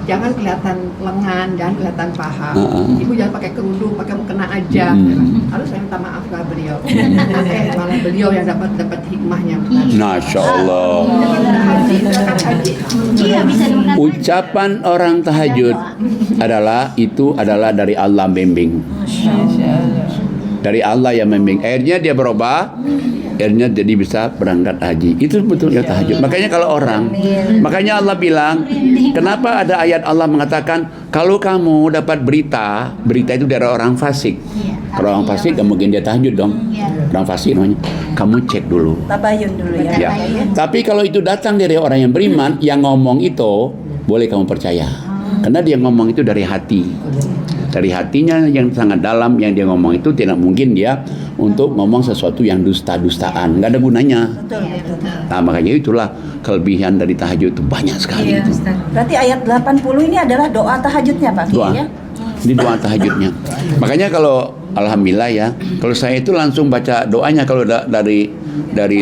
Jangan kelihatan lengan, jangan kelihatan paha. Ibu jangan pakai kerudung, pakai mukena aja. Lalu saya minta maaf ke beliau. Malah beliau yang dapat hikmahnya. Masya Allah. Iya, bisa dimakan. Ucapan orang tahajud adalah dari Allah membimbing. Dari Allah yang membimbing. Akhirnya dia berubah akhirnya jadi bisa berangkat haji. Itu betulnya tahajud. Makanya kalau orang, makanya Allah bilang, kenapa ada ayat Allah mengatakan kalau kamu dapat berita itu dari orang fasik. Kalau orang fasik gak mungkin dia tahajud dong. Orang fasik namanya. Kamu cek dulu. Tabayun dulu ya. Tapi kalau itu datang dari orang yang beriman, yang ngomong itu boleh kamu percaya. Karena dia ngomong itu dari hati. Dari hatinya yang sangat dalam, yang dia ngomong itu tidak mungkin dia untuk ngomong sesuatu yang dusta-dustaan, nggak ada gunanya. Nah, makanya itulah kelebihan dari tahajud itu banyak sekali. Berarti ayat 80 ini adalah doa tahajudnya Pak Doa. ya? Ini doa tahajudnya. Makanya kalau alhamdulillah ya, kalau saya itu langsung baca doanya kalau dari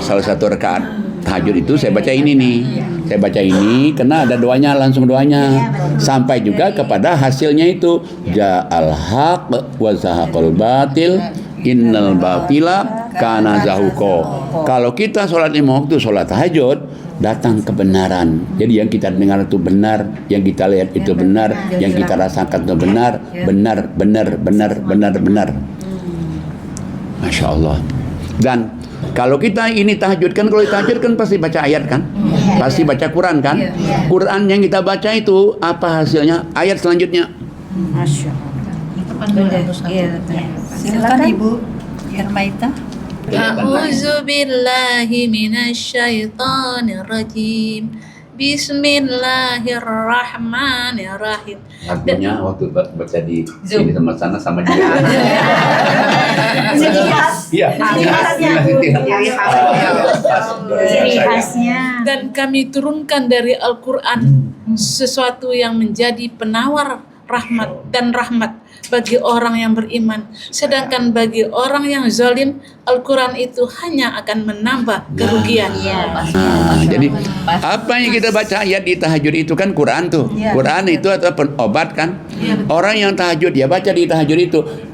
salah satu rakaat tahajud itu saya baca ini nih. Saya baca ini karena ada doanya, langsung doanya. Sampai juga kepada hasilnya itu ja'al haq wa zahaqal batil innal batila kana zahuqa. Kalau kita sholat 5 waktu sholat tahajud, datang kebenaran. Jadi yang kita dengar itu benar, yang kita lihat itu benar, yang kita rasakan itu benar. Masya Allah. Dan kalau kita ini tahajud kan, kalau tahajud kan pasti baca ayat kan, pasti baca Quran kan. Quran yang kita baca itu apa hasilnya? Ayat selanjutnya. Masya Allah. Silakan Ibu Hermaita. A'udzu billahi minasyaitonir rajim. Bismillahirrahmanirrahim. Artinya waktu baca di sini sama sana sama juga. Iya. Ciri khasnya. Dan kami turunkan dari Al-Quran sesuatu yang menjadi penawar rahmat dan rahmat bagi orang yang beriman. Sedangkan bagi orang yang zalim, Al-Quran itu hanya akan menambah kerugian. Jadi apa yang kita baca ayat di tahajud itu kan Quran tuh. Quran itu adalah obat kan. Orang yang tahajud dia baca di tahajud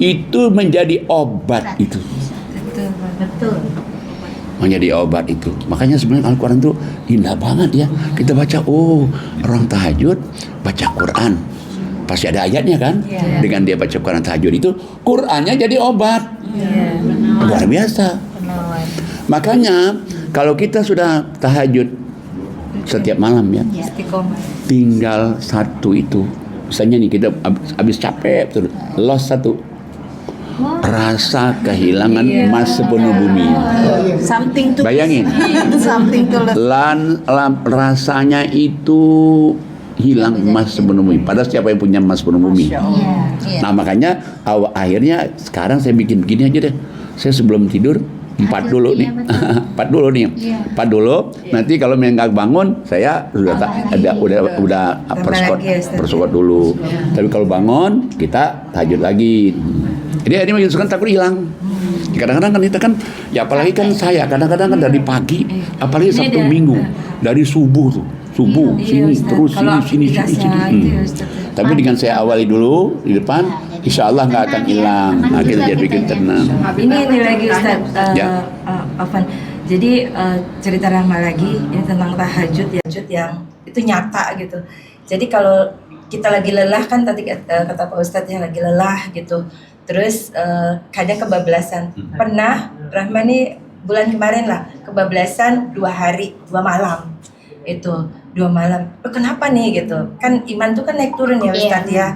itu menjadi obat itu. Betul. Menjadi obat itu. Makanya sebenarnya Al-Quran itu indah banget ya. Kita baca, oh orang tahajud baca Quran. Pasti ada ayatnya kan. Dengan dia baca Quran tahajud itu, Qurannya jadi obat. Luar biasa. Makanya kalau kita sudah tahajud setiap malam ya, tinggal satu itu. Misalnya nih kita habis capek terus, lost satu. Rasa kehilangan emas sepenuh bumi. Something to Bayangin. something to Rasanya itu hilang emas sepenuh bumi. Padahal siapa yang punya emas sepenuh bumi? Nah makanya akhirnya sekarang saya bikin begini aja deh. Saya sebelum tidur 4 dulu nih. 4 dulu nih. 4 dulu. Nanti kalau nggak bangun saya udah persekot dulu. Tapi kalau bangun kita tahajud lagi. Jadi ini menunjukkan takut hilang. Kadang-kadang kan kita kan, ya apalagi kan saya kadang-kadang kan dari pagi, apalagi Sabtu Minggu, dari subuh sini terus sini. Tapi dengan saya awali dulu di depan, insya Allah nggak akan hilang. Akhirnya jadi bikin tenang. Ini lagi Ustaz Afan. Jadi cerita Rahma lagi ini tentang tahajud yang itu nyata gitu. Jadi kalau kita lagi lelah kan tadi kata Pak Ustadz ya lagi lelah gitu. Terus kadang kebablasan. Pernah Rahma nih bulan kemarin lah kebablasan 2 hari 2 malam. Itu 2 malam. Kenapa nih gitu? Kan iman tuh kan naik turun ya Ustadz ya.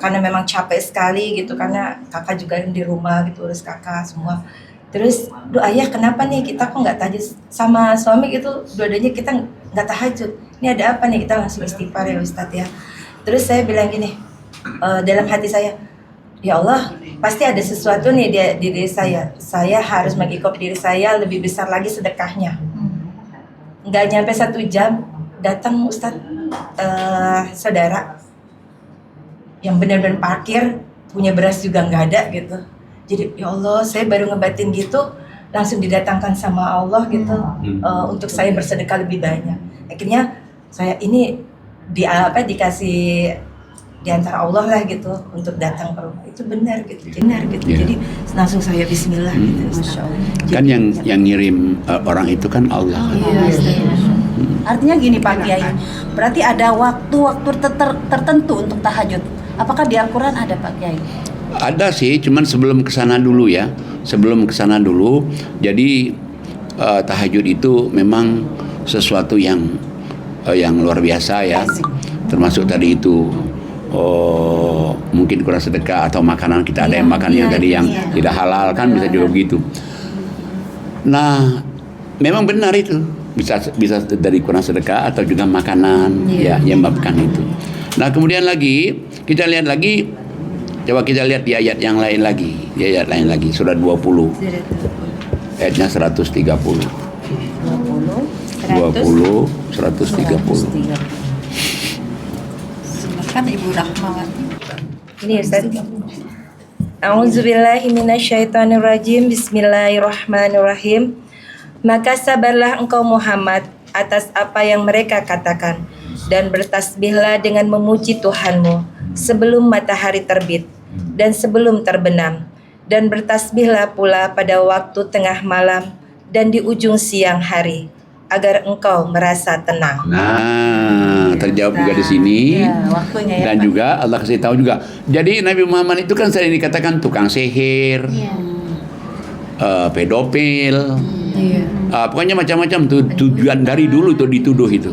Karena memang capek sekali gitu karena kakak juga di rumah gitu urus kakak semua. Terus ayah kenapa nih kita kok nggak tahajud sama suami gitu? Dua-duanya kita nggak tahajud. Ini ada apa nih? Kita langsung istighfar ya Ustadz ya. Terus saya bilang gini dalam hati saya, ya Allah, pasti ada sesuatu nih di diri saya. Saya harus mengikop diri saya lebih besar lagi sedekahnya. Nggak nyampe 1 jam, datang Ustadz, saudara yang benar-benar parkir, punya beras juga nggak ada gitu. Jadi ya Allah, saya baru ngebatin gitu, langsung didatangkan sama Allah gitu, untuk saya bersedekah lebih banyak. Akhirnya saya ini dikasih di antara Allah lah gitu untuk datang ke rumah itu benar gitu. Jadi langsung saya Bismillah gitu. Kan yang ngirim orang itu kan Allah. Artinya gini Pak Kiai, berarti ada waktu-waktu tertentu untuk tahajud. Apakah di Al-Quran ada Pak Kiai? Ada sih, cuman sebelum kesana dulu ya. Jadi tahajud itu memang sesuatu yang luar biasa ya. Termasuk tadi itu mungkin kurang sedekah atau makanan kita ada yang makan yang tadi yang tidak halal kan bisa juga begitu. Nah, memang benar itu bisa dari kurang sedekah atau juga makanan ya yang menyebabkan itu. Nah, kemudian lagi kita lihat lagi, coba kita lihat di ayat yang lain lagi, surat 20 ayatnya 130. 130. Silakan Ibu Rahmawati. Ini Ustaz. A'udzubillahi minasyaitonirrajim. Bismillahirrahmanirrahim. Maka sabarlah engkau Muhammad atas apa yang mereka katakan, dan bertasbihlah dengan memuji Tuhanmu sebelum matahari terbit dan sebelum terbenam, dan bertasbihlah pula pada waktu tengah malam dan di ujung siang hari, agar engkau merasa tenang. Nah, terjawab juga di sini. Waktunya ya, Dan juga Allah kasih tahu juga. Jadi Nabi Muhammad itu kan sering dikatakan tukang sihir, pedofil, pokoknya macam-macam tuh tujuan dari dulu tuh dituduh itu.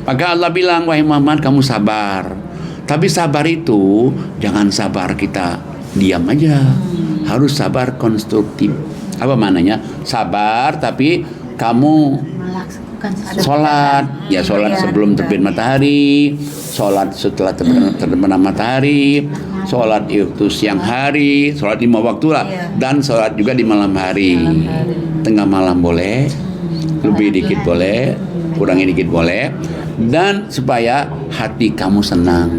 Maka Allah bilang, wahai Muhammad, kamu sabar. Tapi sabar itu jangan sabar kita diam aja, harus sabar konstruktif. Apa maknanya? Sabar tapi kamu sholat, ya sholat sebelum terbit matahari, sholat setelah terbenam matahari, sholat itu siang hari, sholat 5 waktu lah, dan sholat juga di malam hari. Tengah malam boleh, lebih dikit boleh, kurangi dikit boleh, dan supaya hati kamu senang.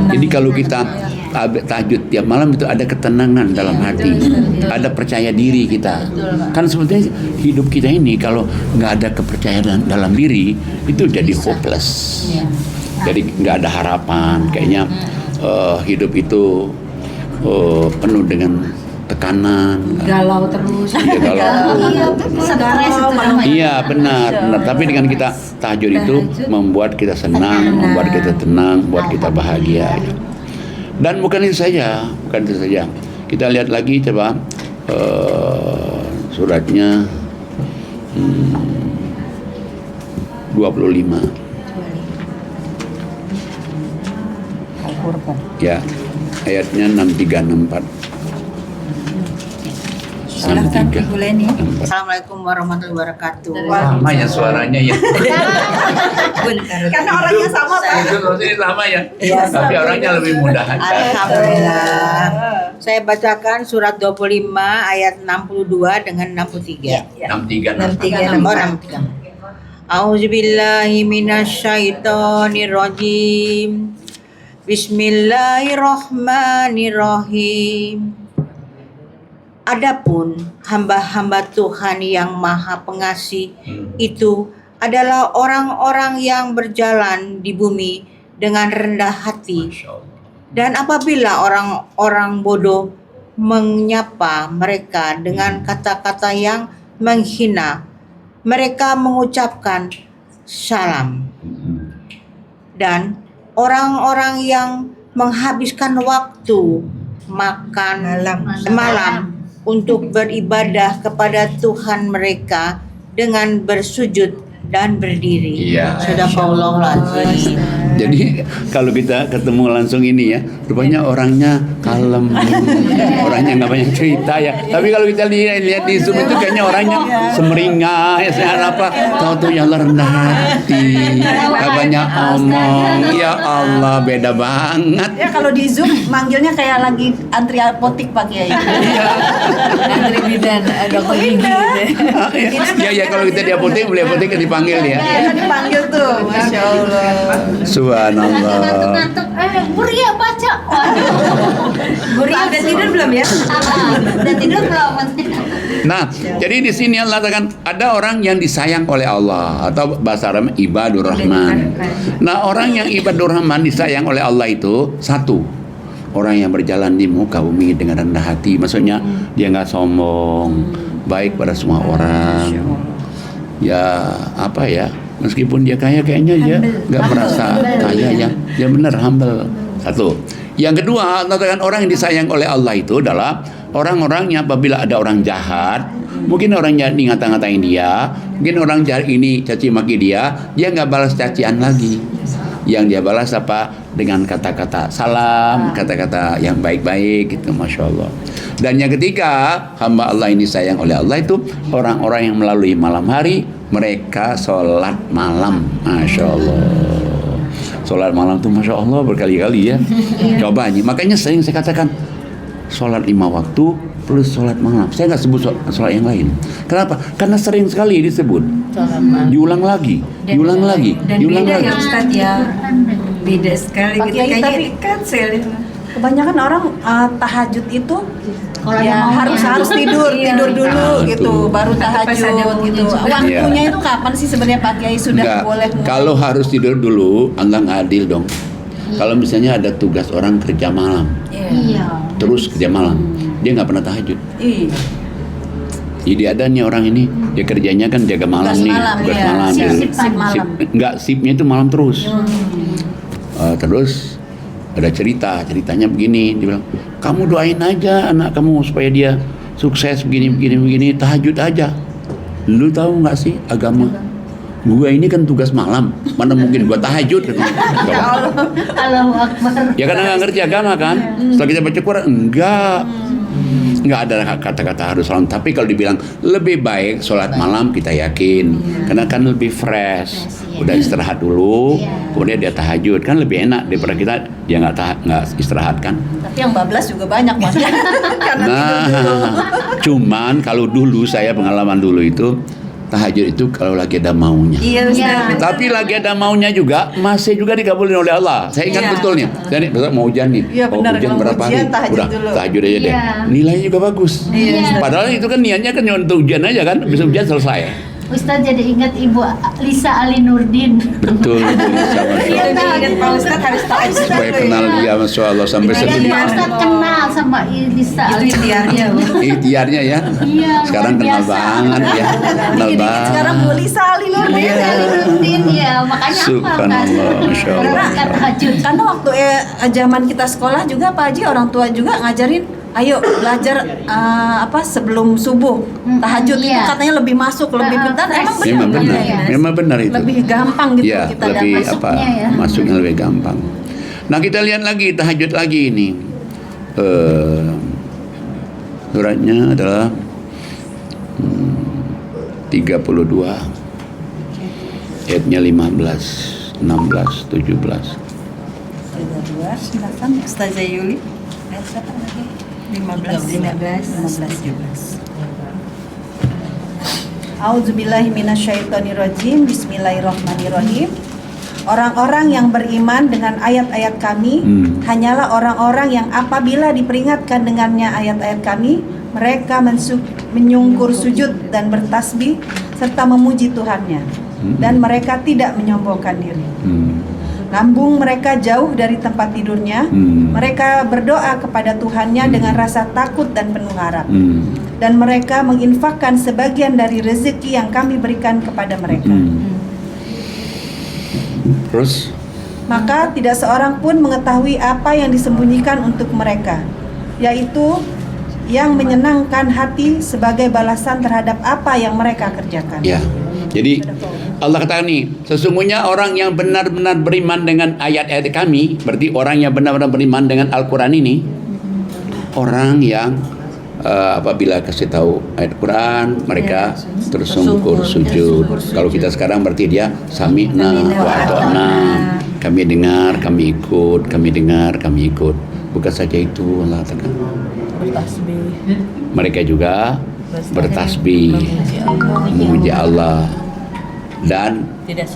Jadi kalau kita tahajud tiap malam itu ada ketenangan dalam hati, ada percaya diri kita. Kan sebetulnya hidup kita ini kalau nggak ada kepercayaan dalam diri itu jadi hopeless. Jadi nggak ada harapan. Kayaknya hidup itu penuh dengan tekanan, galau terus. Iya benar. Tapi dengan kita tahajud itu membuat kita senang, membuat kita tenang, membuat kita bahagia. Dan bukan itu saja. Kita lihat lagi coba suratnya 25. Ya, ayatnya 63 64. Silakan Ibu Leni. Assalamualaikum warahmatullahi wabarakatuh. Sama ya suaranya ya. Karena orangnya sama Pak. Ini sama ya. Tapi orangnya lebih mudah. Alhamdulillah. Saya bacakan surat 25 ayat 62 dengan 63. 63. Nomor 63. A'udzubillahi minasyaitonirrajim. Bismillahirrahmanirrahim. Adapun hamba-hamba Tuhan yang Maha Pengasih itu adalah orang-orang yang berjalan di bumi dengan rendah hati. Dan apabila orang-orang bodoh menyapa mereka dengan kata-kata yang menghina, mereka mengucapkan salam. Dan orang-orang yang menghabiskan waktu makan malam untuk beribadah kepada Tuhan mereka dengan bersujud dan berdiri. Sadaqallahul azim. Jadi kalau kita ketemu langsung ini ya, rupanya orangnya kalem, orangnya nggak banyak cerita ya. Tapi kalau kita lihat di Zoom itu kayaknya orangnya semeringah, ya apa? Tahu tuh yang rendah hati, nggak banyak omong. Ya Allah, beda banget. Ya kalau di Zoom manggilnya kayak lagi antri apotik Pak Kiai. Antri bidan dokter gigi. Ya kalau kita di apotek, beli apotek dipanggil ya. Iya, dipanggil tuh. Masya Allah. Subhanallah. Ngantuk-ngantuk, Buria baca. Buria udah tidur belum ya? Udah tidur belum? Nah, jadi di sini Allah katakan ada orang yang disayang oleh Allah atau bahasa Arab ibadur rahman. Nah, orang yang ibadur rahman disayang oleh Allah itu satu, orang yang berjalan di muka bumi dengan rendah hati. Maksudnya dia nggak sombong, baik pada semua orang. Ya apa ya? Meskipun dia kaya kayaknya dia nggak merasa kaya ya. Dia benar humble. Satu. Yang kedua, katakan orang yang disayang oleh Allah itu adalah orang-orang yang apabila ada orang jahat, Mungkin orang jahat ini ngata-ngatain dia, mungkin orang jahat ini caci maki dia nggak balas cacian lagi. Yang dia balas apa? Dengan kata-kata salam, kata-kata yang baik-baik gitu, Masya Allah. Dan yang ketiga, hamba Allah ini sayang oleh Allah itu orang-orang yang melalui malam hari, mereka sholat malam, Masya Allah. Sholat malam tuh Masya Allah berkali-kali ya. Coba nih, makanya sering saya katakan sholat 5 waktu plus sholat malam. Saya nggak sebut sholat yang lain. Kenapa? Karena sering sekali disebut. Diulang lagi, diulang lagi, Dan diulang beda lagi. ya Ustadz ya. Beda sekali Pak gitu Kiai, kayaknya tapi cancel. Kebanyakan orang tahajud itu Kalau ya ada harus maunya. harus tidur dulu Nah, gitu, betul. baru tahajud gitu. Waktunya itu kapan sih sebenarnya Pak Kiai sudah Enggak. boleh mulai? Kalau harus tidur dulu, Allah nggak adil dong. Kalau misalnya ada tugas orang kerja malam, Iya. terus kerja malam, dia nggak pernah tahajud. Iya. Jadi adanya orang ini, dia kerjanya kan jaga malam Tugas nih, malam, tugas iya. malam. Sip, Jadi, sip malam. Enggak, sipnya itu malam terus. Terus ada ceritanya begini, dia bilang, kamu doain aja anak kamu supaya dia sukses begini, tahajud aja. Lu tahu nggak sih agama? Gua ini kan tugas malam, mana mungkin gua tahajud? Allahu Akbar. Ya karena nggak ngerti agama kan. Setelah kita baca Quran, nggak ada kata-kata harus salam. Tapi kalau dibilang lebih baik sholat malam, kita yakin, karena kan lebih fresh. Udah istirahat dulu, kemudian dia tahajud, kan lebih enak daripada kita dia nggak istirahat kan. Tapi yang bablas juga banyak Mas. Karena Nah, cuman kalau dulu saya pengalaman dulu itu tahajud itu kalau lagi ada maunya. Iya Ustaz. Tapi lagi ada maunya juga masih juga dikabulin oleh Allah. Saya ingat Iya. betul nih. Jadi besok mau hujan nih. Iya, benar. Hujan Kalau berapa hujan, hari? tahajud Udah dulu. tahajud aja deh. Iya. Nilainya juga bagus. Iya. Padahal itu kan niatnya kan cuma untuk hujan aja kan. Bisa hujan selesai. Ustaz jadi ingat Ibu Lisa Ali Nurdin. Betul. Sama Iya, ingat Pak Ustaz harus tahajud. supaya kenal dia, Masya Allah sampai Jadi sebegitu. Pak Ustaz kenal sama Lisa Itu Ali ikhtiarnya. Nurdin. Ikhtiarnya ya. Iya, Sekarang luar kenal biasa. banget ya. Kenal Dikit-dikit banget. sekarang Bu Lisa Ali Nurdin. Lisa Ali Nurdin ya, makanya apa kan? Subhanallah, Masya Allah. Berangkat tahajud. Karena waktu zaman kita sekolah juga Pak Haji, orang tua juga ngajarin ayo belajar sebelum subuh tahajud itu Iya. katanya lebih masuk, lebih pintar. Emang Memang benar, benar, Iya. memang benar itu. lebih gampang gitu Ya, kita lebih dapat. masuknya ya. masuknya lebih gampang. Nah kita lihat lagi tahajud lagi ini. Suratnya adalah 32 ayatnya 15, 16, 17. Silakan Ustazah Yuli. Ayat berapa lagi? 15. A'udzubillahi minasyaitonirrajim. Bismillahirrahmanirrahim. Orang-orang yang beriman dengan ayat-ayat kami hanyalah orang-orang yang apabila diperingatkan dengannya ayat-ayat kami, mereka menyungkur sujud dan bertasbih serta memuji Tuhannya, dan mereka tidak menyombongkan diri. Lambung mereka jauh dari tempat tidurnya. Mereka berdoa kepada Tuhannya dengan rasa takut dan penuh harap. Dan mereka menginfakkan sebagian dari rezeki yang kami berikan kepada mereka. Terus Maka tidak seorang pun mengetahui apa yang disembunyikan untuk mereka, yaitu yang menyenangkan hati sebagai balasan terhadap apa yang mereka kerjakan. ya. Jadi Allah katakan nih, sesungguhnya orang yang benar-benar beriman dengan ayat-ayat kami, berarti orang yang benar-benar beriman dengan Al-Quran ini, orang yang apabila kasih tahu ayat Quran, mereka tersungkur sujud. Kalau kita sekarang berarti dia sami'na wa ata'na, kami dengar, kami ikut, kami dengar, kami ikut. Bukan saja itu, Allah katakan mereka juga bertasbih, memuji Allah, dan tidak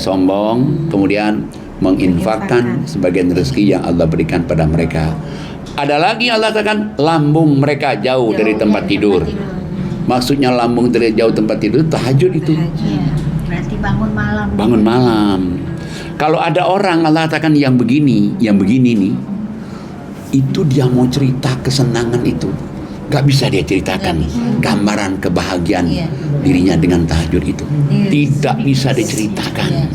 sombong, kemudian menginfakkan sebagian rezeki yang Allah berikan pada mereka. Ada lagi Allah katakan lambung mereka jauh dari tempat tidur. Maksudnya lambung dari jauh tempat tidur tahajud itu. Berarti bangun malam. Bangun malam. Kalau ada orang Allah katakan yang begini nih, itu dia mau cerita kesenangan itu, gak bisa dia ceritakan gambaran kebahagiaan dirinya dengan tahajud itu. Tidak bisa diceritakan.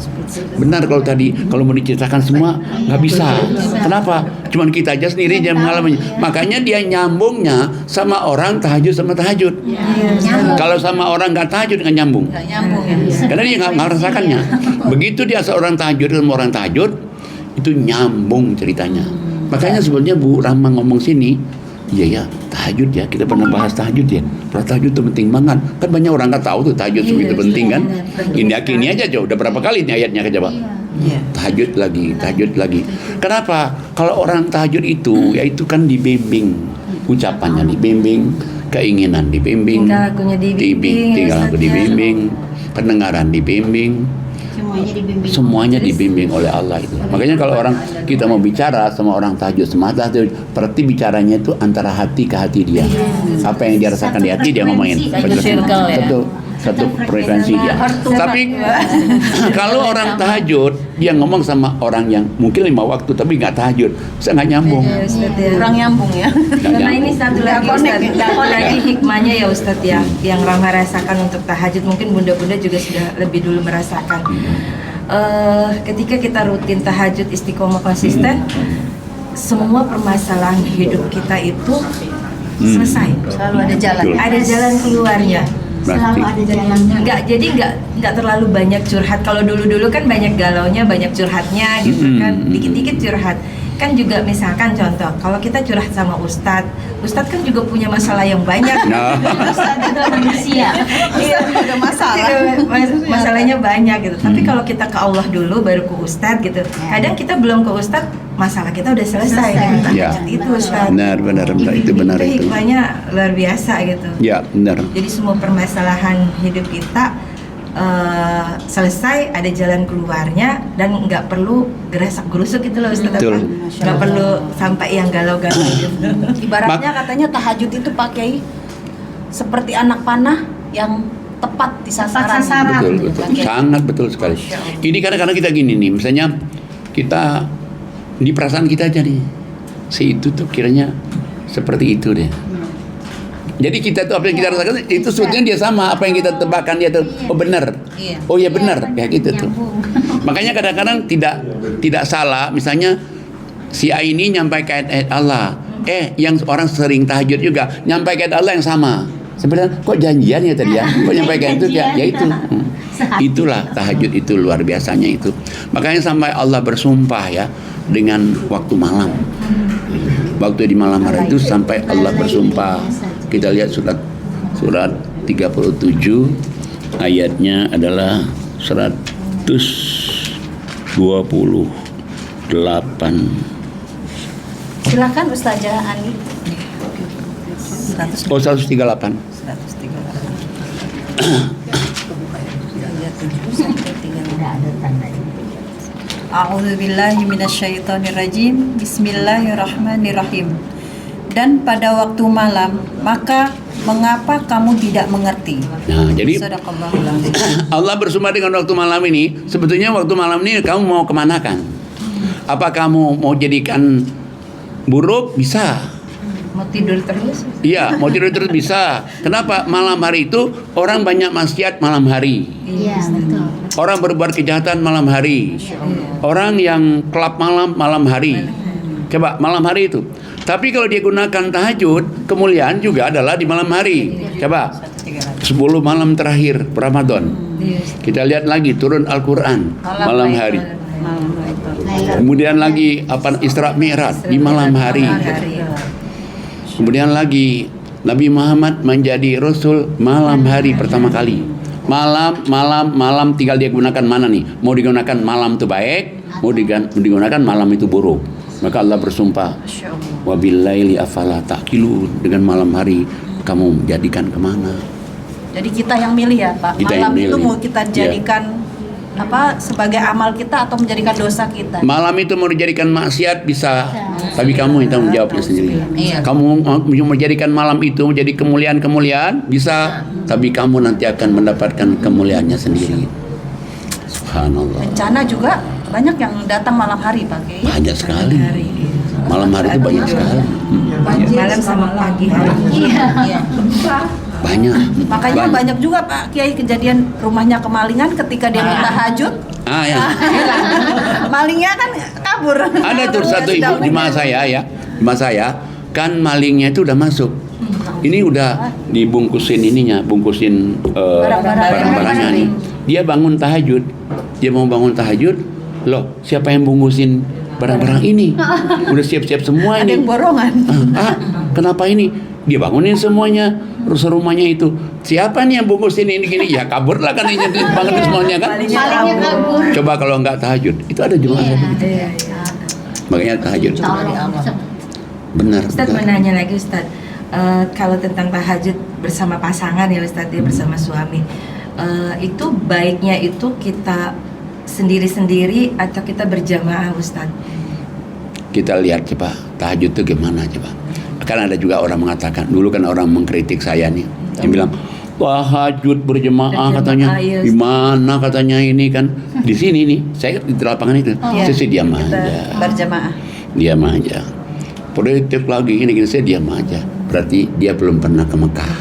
Benar kalau tadi, kalau mau diceritakan semua nggak bisa. Kenapa? Cuman kita aja sendiri yang mengalaminya. Makanya dia nyambungnya sama orang tahajud sama tahajud. Kalau sama orang nggak tahajud nggak nyambung. Karena dia nggak merasakannya. Begitu dia seorang tahajud sama orang tahajud, itu nyambung ceritanya. Makanya sebetulnya Bu Rahma ngomong sini, iya ya, tahajud ya, kita pernah bahas tahajud ya. Tahajud itu penting banget. Kan banyak orang nggak tahu tuh tahajud itu penting kan. Ini aja udah berapa kali nih ayatnya coba. Tahajud lagi. Kenapa? Kalau orang tahajud itu, ya itu kan dibimbing, ucapannya dibimbing, keinginan dibimbing, tingkah laku dibimbing, pendengaran dibimbing. Semuanya dibimbing oleh Allah itu. Makanya kalau orang kita mau bicara sama orang tahajud semata, berarti bicaranya itu antara hati ke hati dia. Apa yang dia rasakan di hati dia ngomongin. Satu frekuensi dia. Tapi kalau orang tahajud, dia ngomong sama orang yang mungkin 5 waktu tapi nggak tahajud, saya nggak nyambung. Kurang nyambung ya. Karena ini satu lagi Ustadz, lagi hikmahnya ya Ustadz ya, yang Rahma rasakan untuk tahajud, mungkin bunda-bunda juga sudah lebih dulu merasakan. Ketika kita rutin tahajud istiqomah konsisten, semua permasalahan hidup kita itu selesai. Selalu ada jalan. Ada jalan keluarnya. Selalu ada jalannya. Nggak terlalu banyak curhat. Kalau dulu kan banyak galaunya, banyak curhatnya gitu kan, dikit-dikit curhat. Kan juga misalkan contoh, kalau kita curhat sama Ustadz kan juga punya masalah yang banyak. Ustadz juga manusia. Ustadz juga masalah. Masalahnya banyak gitu. Tapi kalau kita ke Allah dulu baru ke Ustadz gitu. Kadang kita belum ke Ustadz, masalah kita udah selesai. Ya. Itu Ustadz. Benar itu benar itu. Hikmahnya luar biasa gitu. Ya, benar. Jadi semua permasalahan hidup kita selesai, ada jalan keluarnya, dan nggak perlu gerasak gerusuk gitu loh Ustaz. Nggak perlu sampai yang galau-galau gitu. Ibaratnya katanya tahajud itu pakai seperti anak panah yang tepat di sasaran. Betul. Sangat betul sekali. Ini kadang-kadang kita gini nih, misalnya kita di perasaan kita aja nih, si itu tuh kiranya seperti itu deh. Jadi kita tuh apa yang kita rasakan itu sebetulnya dia sama apa yang kita tebakan dia tuh. Oh benar. Oh ya benar ya gitu tuh. Makanya kadang-kadang tidak salah, misalnya si A ini nyampaikan ayat Allah, yang orang sering tahajud juga nyampaikan Allah yang sama. Sebenarnya kok janjian ya tadi ya? Kok nyampaikan itu ya itu. Itulah tahajud itu luar biasanya itu. Makanya sampai Allah bersumpah ya dengan waktu malam. Waktu di malam hari itu sampai Allah bersumpah. Kita lihat surat 37 ayatnya adalah 128. Silakan Ustazah Ani. 138. A'udzubillahi minasyaitonirrajim. Bismillahirrahmanirrahim. Dan pada waktu malam, maka mengapa kamu tidak mengerti? Nah, jadi Sadaqallahul azim. Allah bersumpah dengan waktu malam ini. Sebetulnya waktu malam ini kamu mau kemana kan? Apa kamu mau jadikan buruk? Bisa. Mau tidur terus? Iya, mau tidur terus bisa. Kenapa? Malam hari itu orang banyak maksiat malam hari. Iya, betul. Orang berbuat kejahatan malam hari. Orang yang kelap malam hari. Coba malam hari itu. Tapi kalau dia gunakan tahajud, kemuliaan juga adalah di malam hari. Coba 10 malam terakhir Ramadan. Kita lihat lagi turun Al-Quran malam hari. Kemudian lagi Isra Mi'raj di malam hari. Kemudian lagi Nabi Muhammad menjadi Rasul malam hari pertama kali. Malam tinggal dia gunakan mana nih? Mau digunakan malam itu baik, mau digunakan malam itu buruk. Maka Allah bersumpah, wabillaili afala ta'qilun, dengan malam hari kamu jadikan kemana? Jadi kita yang milih ya Pak. Kita malam yang itu milih. mau kita jadikan sebagai amal kita atau menjadikan dosa kita. Malam itu mau dijadikan maksiat bisa, tapi kamu yang tanggung jawabnya sendiri. Kamu mau menjadikan malam itu menjadi kemuliaan bisa, tapi kamu nanti akan mendapatkan kemuliaannya sendiri. Subhanallah. Bencana juga banyak yang datang malam hari Pak. Banyak sekali. Malam hari itu banyak sekali. Malam sama pagi hari. Banyak. Makanya banyak juga Pak Kiai kejadian rumahnya kemalingan ketika dia tahajud Ya. Malingnya kan kabur. Ada tuh satu ibu jemaah saya kan malingnya itu udah masuk. Ini udah dibungkusin bungkusin barang-barangnya nih. Dia bangun tahajud. Dia mau bangun tahajud. Loh, siapa yang bungkusin barang-barang ini? Udah siap-siap semua ini. Ada yang borongan. Kenapa ini? Dia bangunin semuanya, rumahnya itu. Siapa nih yang bungkusin ini gini? Ya kabur lah kan, ini bangunin semuanya kan. Malingnya kabur. Coba kalau nggak tahajud, itu ada jemaah begitu. Makanya tahajud. Benar. Ustaz mau nanya lagi Ustaz, kalau tentang tahajud bersama pasangan ya Ustaz, ya bersama suami, itu baiknya itu kita sendiri-sendiri atau kita berjamaah Ustaz? Kita lihat coba tahajud itu gimana coba. Kan ada juga orang mengatakan, dulu kan orang mengkritik saya nih, yang bilang tahajud berjemaah katanya, iya, gimana katanya ini kan di sini nih, saya di lapangan itu, saya sih diam aja, Berjamaah. diam aja. Politik lagi ini saya diam aja. Berarti dia belum pernah ke Mekah.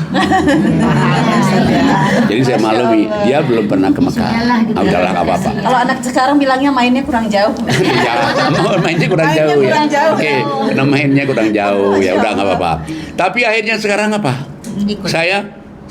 Jadi saya maklumi, dia belum pernah ke Mekah. Udahlah nggak apa-apa. Kalau anak sekarang bilangnya mainnya kurang jauh. Mainnya kurang jauh ya. Oke, karena mainnya kurang jauh ya udah nggak apa-apa. Tapi akhirnya sekarang apa?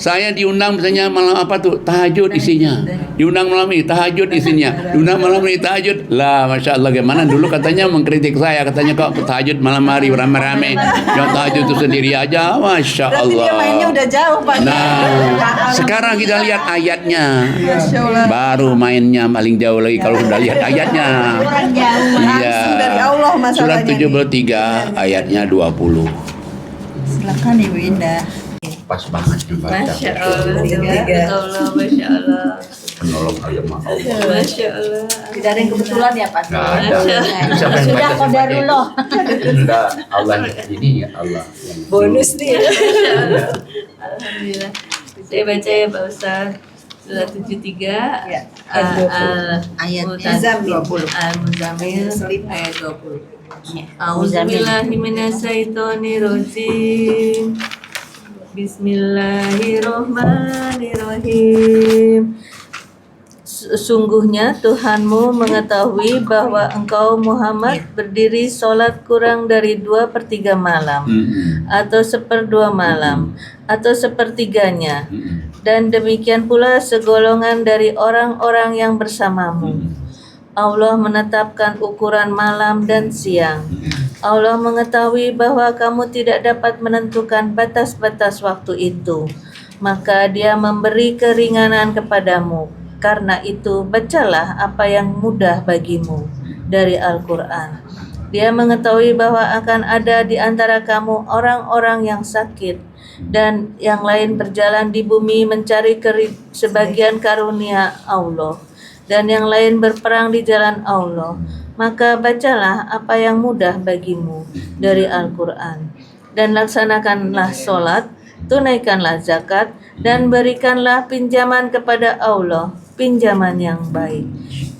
Saya diundang misalnya malam apa tuh tahajud isinya, diundang malam ini tahajud isinya, diundang malam ini tahajud lah, masya Allah. Gimana dulu katanya mengkritik saya, katanya kok tahajud malam hari rame-rame, yang tahajud itu sendiri aja, masya Berarti Allah. dia mainnya udah jauh Pak. Nah, sekarang kita lihat ayatnya, baru mainnya paling jauh lagi kalau sudah lihat ayatnya. Iya. Dari Allah Surat masalahnya. 73 ayatnya 20. Silakan Ibu Indah. Pas banget dibaca. Masya Allah, Masya Allah. Penolong agama Allah. Masya Allah. Tidak ada yang kebetulan ya Pak. Nggak ada. Itu siapa yang Sudah baca qadarullah. Sudah Allah ini ya Allah. Bonus nih ya. Masya Allah. Alhamdulillah. Saya baca ya Pak Ustaz. Surat 73 Ayatnya Al-Muzammil ayat 20. A'udzubillahi minasyaitonirrajim. Bismillahirrahmanirrahim. Sesungguhnya Tuhanmu mengetahui bahwa engkau Muhammad berdiri sholat kurang dari 2/3 malam, atau 1/2 malam, atau 1/3-nya, dan demikian pula segolongan dari orang-orang yang bersamamu. Allah menetapkan ukuran malam dan siang. Allah mengetahui bahwa kamu tidak dapat menentukan batas-batas waktu itu, maka Dia memberi keringanan kepadamu. Karena itu, bacalah apa yang mudah bagimu dari Al-Quran. Dia mengetahui bahwa akan ada di antara kamu orang-orang yang sakit, dan yang lain berjalan di bumi mencari sebagian karunia Allah, dan yang lain berperang di jalan Allah. Maka bacalah apa yang mudah bagimu dari Al-Quran, dan laksanakanlah sholat, tunaikanlah zakat, dan berikanlah pinjaman kepada Allah, pinjaman yang baik.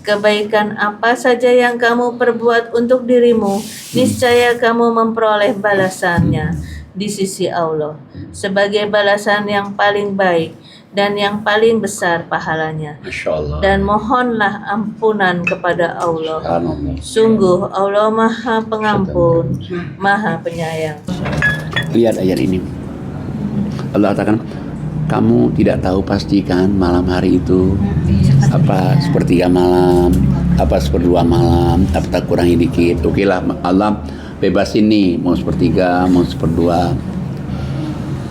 Kebaikan apa saja yang kamu perbuat untuk dirimu, niscaya kamu memperoleh balasannya di sisi Allah, sebagai balasan yang paling baik dan yang paling besar pahalanya. Masya Allah. Dan mohonlah ampunan kepada Allah. Sungguh Allah Maha Pengampun, Maha Penyayang. Lihat ayat ini. Allah katakan, kamu tidak tahu pasti kan malam hari itu apa 1/3 malam, apa 1/2 malam, apa tak kurangi dikit. Oke lah, Allah bebasin nih, mau 1/3, mau 1/2.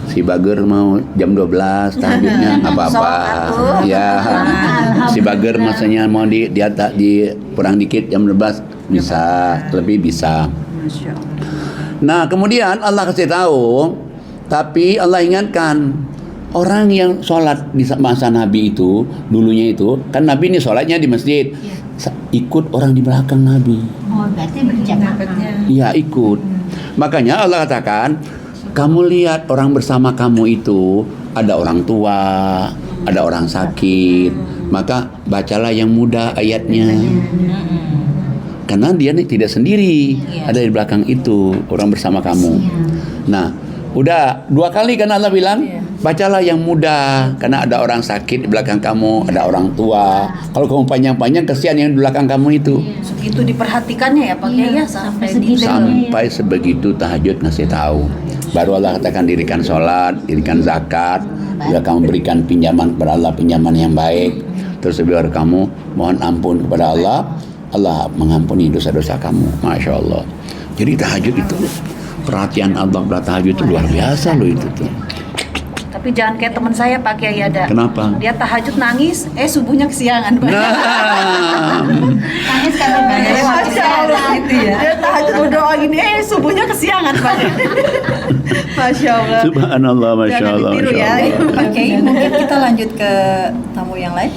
Si Bager mau jam 12 tahajudnya apa-apa. Ya. Si Bager masanya mau di kurang dikit jam 12 bisa, lebih bisa. Nah, kemudian Allah kasih tahu, tapi Allah ingatkan orang yang sholat di masa Nabi itu, dulunya itu, kan Nabi ini sholatnya di masjid, ikut orang di belakang Nabi. Oh, berarti berjamaah. Iya, ikut. Makanya Allah katakan, kamu lihat orang bersama kamu itu, ada orang tua, ada orang sakit, maka bacalah yang mudah ayatnya. Karena dia tidak sendiri, ada di belakang itu orang bersama kamu. Nah, udah 2 kali kan Allah bilang, Bacalah yang mudah, karena ada orang sakit di belakang kamu, ada orang tua. Kalau kamu panjang-panjang, kesian yang di belakang kamu itu. Segitu diperhatikannya ya Pak Kiai ya, sampai segitu. Sampai sebegitu tahajud ngasih tahu. Baru Allah katakan dirikan sholat, dirikan zakat, juga kamu berikan pinjaman kepada Allah, pinjaman yang baik. Terus biar kamu mohon ampun kepada Allah, Allah mengampuni dosa-dosa kamu. Masya Allah. Jadi tahajud itu, perhatian Allah pada tahajud itu luar biasa loh itu tuh. Tapi jangan kayak teman saya Pak Kiai ada. Kenapa? Dia tahajud nangis, subuhnya kesiangan Pak. Nah, Nangis karena banyak Masya Allah gitu ya. Dia tahajud berdoa gini, subuhnya kesiangan Pak. Masya Allah. subhanallah, masya Jangan Allah. ditiru Masya ya. Allah. Oke, mungkin kita lanjut ke tamu yang lain.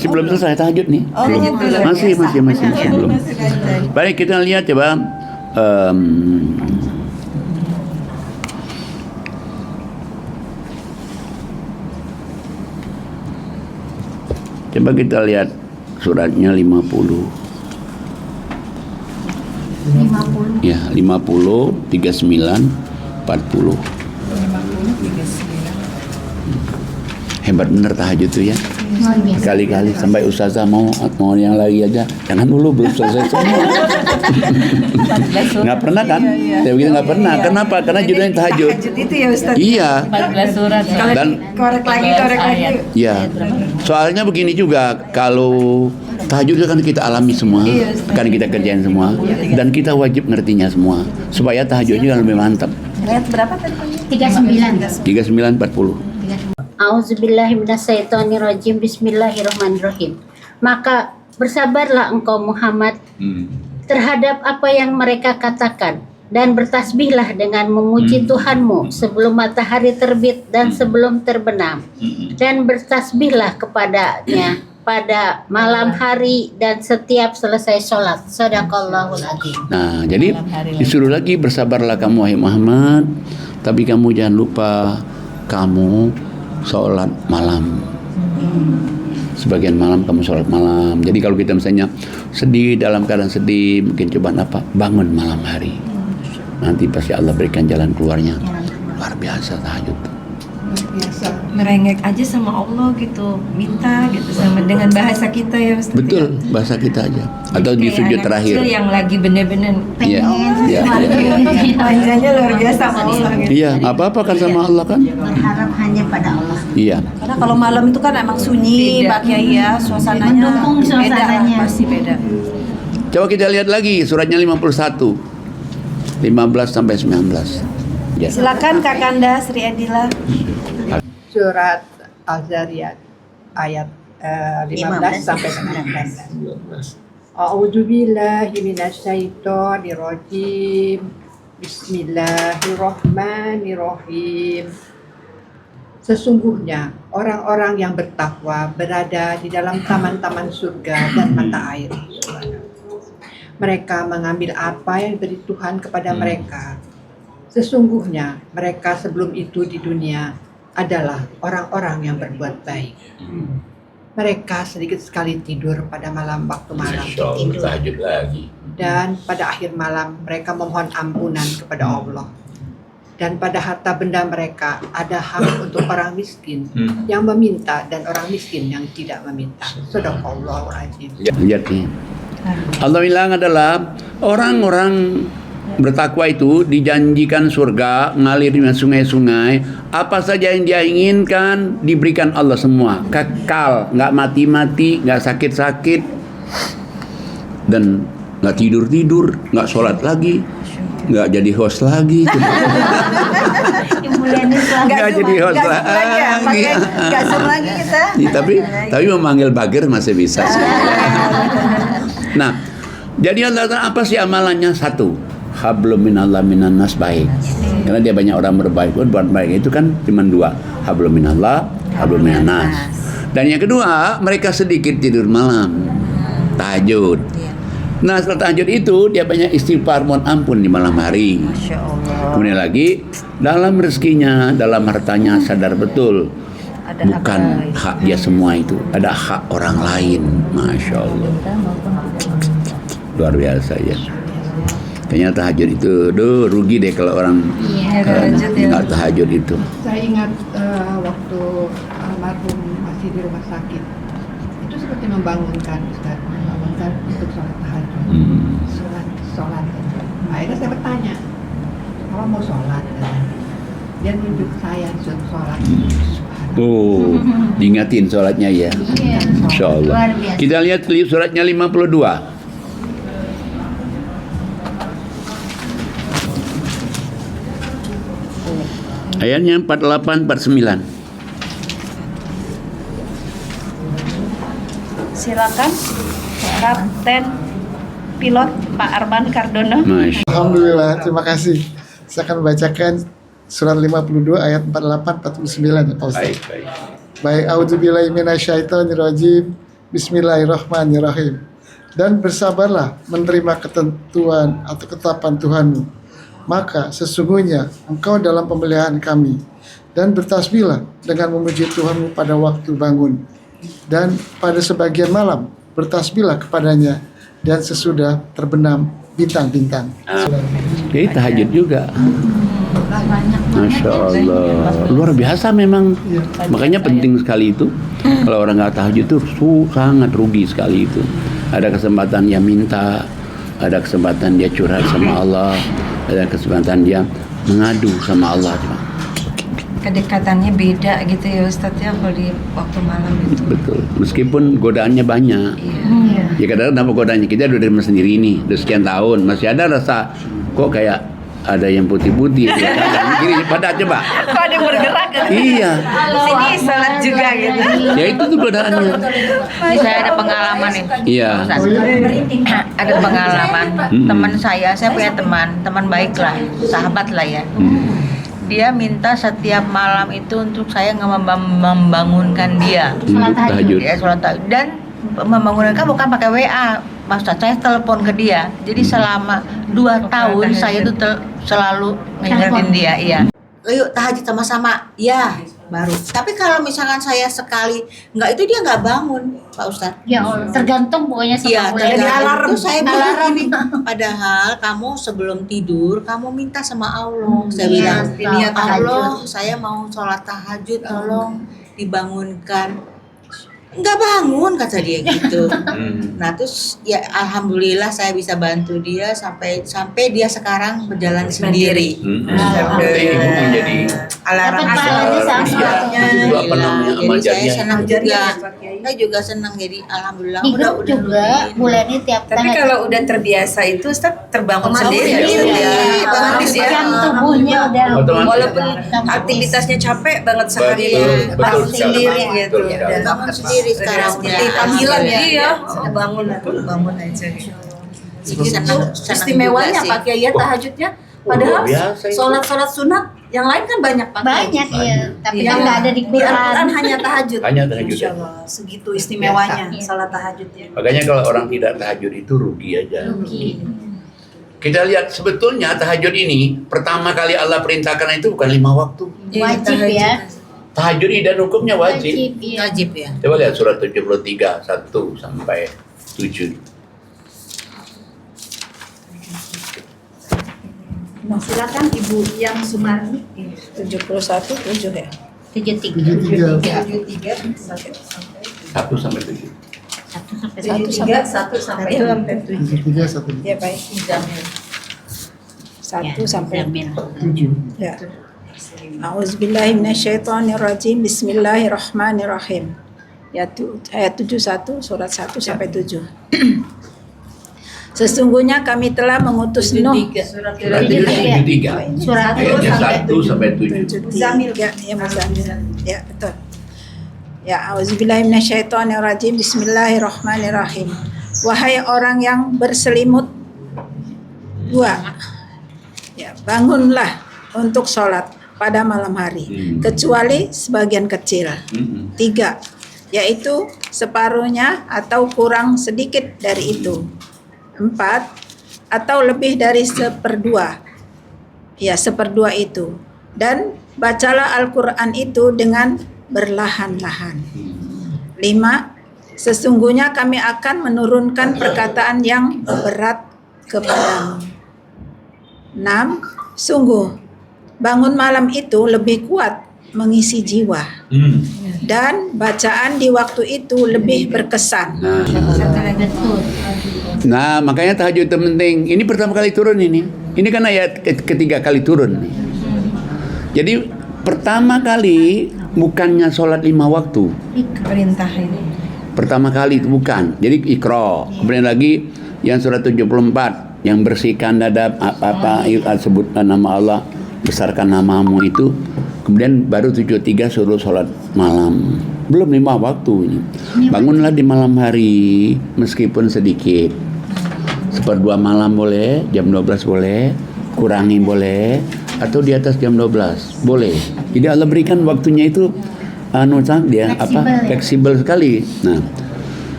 Belum selesai tahajud nih. Oh, Belum. belum. Masih belum. Baik, kita lihat coba. Coba kita lihat suratnya 50. 50. Ya, 50, 39, 40. Hebat bener tahajud tuh ya. Luar biasa. Kali-kali sampai ustazah mau yang lagi aja. Jangan dulu, belum selesai semua. Nggak pernah kan? Tapi kita nggak pernah. Kenapa? Karena judulnya tahajud. Tahajud itu ya Ustaz. Iya. 14 surat. Dan Korek lagi. ya, soalnya begini juga, kalau tahajud itu kan kita alami semua, kan kita kerjain semua, dan kita wajib ngertinya semua, supaya tahajudnya lebih mantap. Ayat berapa tadi Pak? 39. 39, 40. Auzubillahiminasyaitonirrajim. Bismillahirrahmanirrahim. Maka bersabarlah engkau Muhammad terhadap apa yang mereka katakan, dan bertasbihlah dengan memuji Tuhanmu sebelum matahari terbit dan sebelum terbenam, dan bertasbihlah kepadanya pada malam hari dan setiap selesai sholat. Shadaqallahul adzim. Nah, jadi disuruh lagi, bersabarlah kamu wahai Muhammad, tapi kamu jangan lupa kamu sholat malam. Sebagian malam kamu sholat malam. Jadi kalau kita misalnya sedih, dalam keadaan sedih, mungkin coba apa? Bangun malam hari. Nanti pasti Allah berikan jalan keluarnya. Luar biasa tahajud. Merengek aja sama Allah gitu, minta gitu sama dengan bahasa kita ya Ustaz. Betul, bahasa kita aja. Atau di Kayak sujud anak terakhir. kecil yang lagi bener-bener Iya, iya, iya. Panjangnya luar biasa sama Allah gitu. Iya, nggak apa-apa kan sama Allah kan? Berharap hanya pada Allah. Iya. Karena kalau malam itu kan emang sunyi Pak Kiai ya, suasananya Mendukung beda lah, suasananya. pasti beda. Coba kita lihat lagi suratnya 51. 15 sampai 19. Ya. Silakan Kakanda Sri Edila. Surat Al-Zariyat ayat 15 sampai 19. A'udzubillahi minasyaitonirrajim. Bismillahirrahmanirrahim. Sesungguhnya orang-orang yang bertakwa berada di dalam taman-taman surga dan mata air. Mereka mengambil apa yang dari Tuhan kepada mereka. Sesungguhnya mereka sebelum itu di dunia adalah orang-orang yang berbuat baik. Mereka sedikit sekali tidur pada waktu malam. Tahajud lagi. Dan pada akhir malam mereka memohon ampunan kepada Allah. Dan pada harta benda mereka ada hak untuk orang miskin yang meminta dan orang miskin yang tidak meminta. Shadaqallahul adzim. Lihat nih. Allah bilang adalah orang-orang bertakwa itu dijanjikan surga, ngalir dengan sungai-sungai. Apa saja yang dia inginkan diberikan Allah semua. Kekal, nggak mati-mati, nggak sakit-sakit, dan nggak tidur-tidur, nggak sholat lagi, nggak jadi host lagi. Nggak jadi host lagi. Nggak zoom lagi kita. Ya, tapi memanggil bagir masih bisa sih. Nah, jadi Allah apa sih amalannya? Satu, hablum minallah minan nas, baik. Karena dia banyak orang berbaik, buat baik itu kan cuma dua, hablum minallah, hablum minan nas. Dan yang kedua, mereka sedikit tidur malam, tahajud. Nah, setelah tahajud itu dia banyak istighfar, mohon ampun di malam hari. Masya Allah. Kemudian lagi dalam rezekinya, dalam hartanya sadar betul bukan hak dia semua itu, ada hak orang lain. Masya Allah, luar biasa ya. Makanya tahajud itu, rugi deh kalau orang nggak tahajud itu. Saya ingat waktu almarhum masih di rumah sakit, itu seperti membangunkan Ustaz, membangunkan untuk sholat tahajud, sholat. Akhirnya saya bertanya, kalau mau sholat, dia nunjuk saya suruh sholat. Oh, diingatin sholatnya ya. Insya Allah. Luar biasa. Kita lihat suratnya 52. Ayatnya 48-49. Silakan Kapten Pilot Pak Arman Kardono. Masya. Alhamdulillah, terima kasih. Saya akan membacakan surat 52 ayat 48-49 ya Pak Ustaz. Baik. Baik, a'udzubillahi minasyaitonirrajim. Bismillahirrahmanirrahim. Dan bersabarlah menerima ketentuan atau ketetapan Tuhanmu. Maka sesungguhnya engkau dalam pemeliharaan kami. Dan bertasbihlah dengan memuji Tuhanmu pada waktu bangun. Dan pada sebagian malam bertasbihlah kepadanya. Dan sesudah terbenam bintang-bintang. Oke, tahajud juga. Masya Allah, luar biasa memang. Makanya penting sekali itu. Kalau orang nggak tahajud itu sangat rugi sekali itu. Ada kesempatan dia minta, ada kesempatan dia curhat sama Allah, ada kesempatan dia mengadu sama Allah. Kedekatannya beda gitu ya Ustadz ya kalau di waktu malam itu. Betul. Meskipun godaannya banyak. Ya kadang-kadang apa godaannya, kita udah terima sendiri nih, udah sekian tahun masih ada rasa kok kayak ada yang putih-putih. Gini pada coba. Kok ada yang bergerak kan? Iya. Sini salat juga gitu. Ya itu tuh godaannya. Saya ada pengalaman nih. Iya. Ada pengalaman. Teman saya punya teman baik lah, sahabat lah ya. Dia minta setiap malam itu untuk saya membangunkan dia. Tahajud. Ya, sholat tahajud. Dan membangunkan bukan pakai WA, maksud saya telepon ke dia. Jadi selama 2 tahun saya itu selalu ngingetin dia, iya. Yuk tahajud sama-sama, ya baru. Tapi kalau misalkan saya sekali nggak, itu dia nggak bangun, Pak Ustadz. Ya Allah, tergantung pokoknya sama Iya, bulan. alarm itu saya bilang gini, padahal kamu sebelum tidur kamu minta sama Allah. Saya bilang, niat Allah, saya mau sholat tahajud, tolong dibangunkan. Nggak bangun kata dia gitu. Nah terus ya alhamdulillah saya bisa bantu dia sampai dia sekarang berjalan sendiri. Ibu menjadi Alarm Dapat pahalanya sama. itu apa namanya, amal jadi saya jariah. senang juga. Saya juga senang, jadi alhamdulillah. Di grup juga bulannya tiap Tapi tahajud. kalau udah terbiasa itu Ustaz terbangun sendiri. sendiri. Otomatis ya. Kan tubuhnya udah Otomatis. Walaupun aktivitasnya capek banget sehari Betul bangun sekali. sendiri Betul gitu. sekali. Dan bangun sendiri sekarang udah. seperti panggilan ya. Iya. Bangun aja. Senang Istimewanya juga Pak Kiai ya tahajudnya. Padahal biasa itu. sholat sunat yang lain kan banyak Pak Kiai. banyak ya, tapi Iya. kan nggak ada di Di Al-Quran Quran. hanya tahajud. Hanya tahajud. Insya Allah, segitu istimewanya Biasa. salat tahajudnya. Makanya kalau orang tidak tahajud itu rugi aja. Kita lihat sebetulnya tahajud ini pertama kali Allah perintahkan itu bukan 5 waktu. Wajib ya. Tahajud ini dan hukumnya wajib. ya. wajib ya. Coba lihat surat 73 1 sampai 7. Nah, silakan Ibu yang Sumarni. 71 7 ya. 73. 1 sampai 7. 1 sampai 7. 73 Ya baik. 1 sampai Jamil. 7. ya. A'udzubillahi minasyaitonirrajim. Bismillahirrahmanirrahim. Ayat 71 surat 1 sampai 7. Sesungguhnya kami telah mengutus Nuh. Surat 73. Surat Ayatnya 1 sampai 7. Muzamil ya Muzamil. Ya betul. Ya auzubillahi minasyaitonirrajim. Bismillahirrahmanirrahim. Wahai orang yang berselimut 2. Ya, bangunlah untuk sholat pada malam hari kecuali sebagian kecil. 3. Yaitu separuhnya atau kurang sedikit dari itu. 4 atau lebih dari 1/2. Ya, 1/2 itu. Dan bacalah Al-Quran itu dengan berlahan-lahan. 5. Sesungguhnya kami akan menurunkan perkataan yang berat kepadamu. 6. Sungguh bangun malam itu lebih kuat mengisi jiwa. Dan bacaan di waktu itu lebih berkesan. Nah, makanya tahajud itu penting. Ini pertama kali turun ini. Ini kan ayat ketiga kali turun. Jadi pertama kali bukannya sholat 5 waktu. Perintah ini. Pertama kali itu bukan. Jadi Iqra. Kemudian lagi yang surat 74 yang bersihkan dada apa sebutkan nama Allah, besarkan namamu itu. Kemudian baru 73 suruh sholat malam. Belum 5 waktu ini. Bangunlah di malam hari meskipun sedikit. 1/2 malam boleh, jam 12 boleh, kurangi boleh, atau di atas jam 12 boleh. Jadi Allah berikan waktunya itu fleksibel sekali.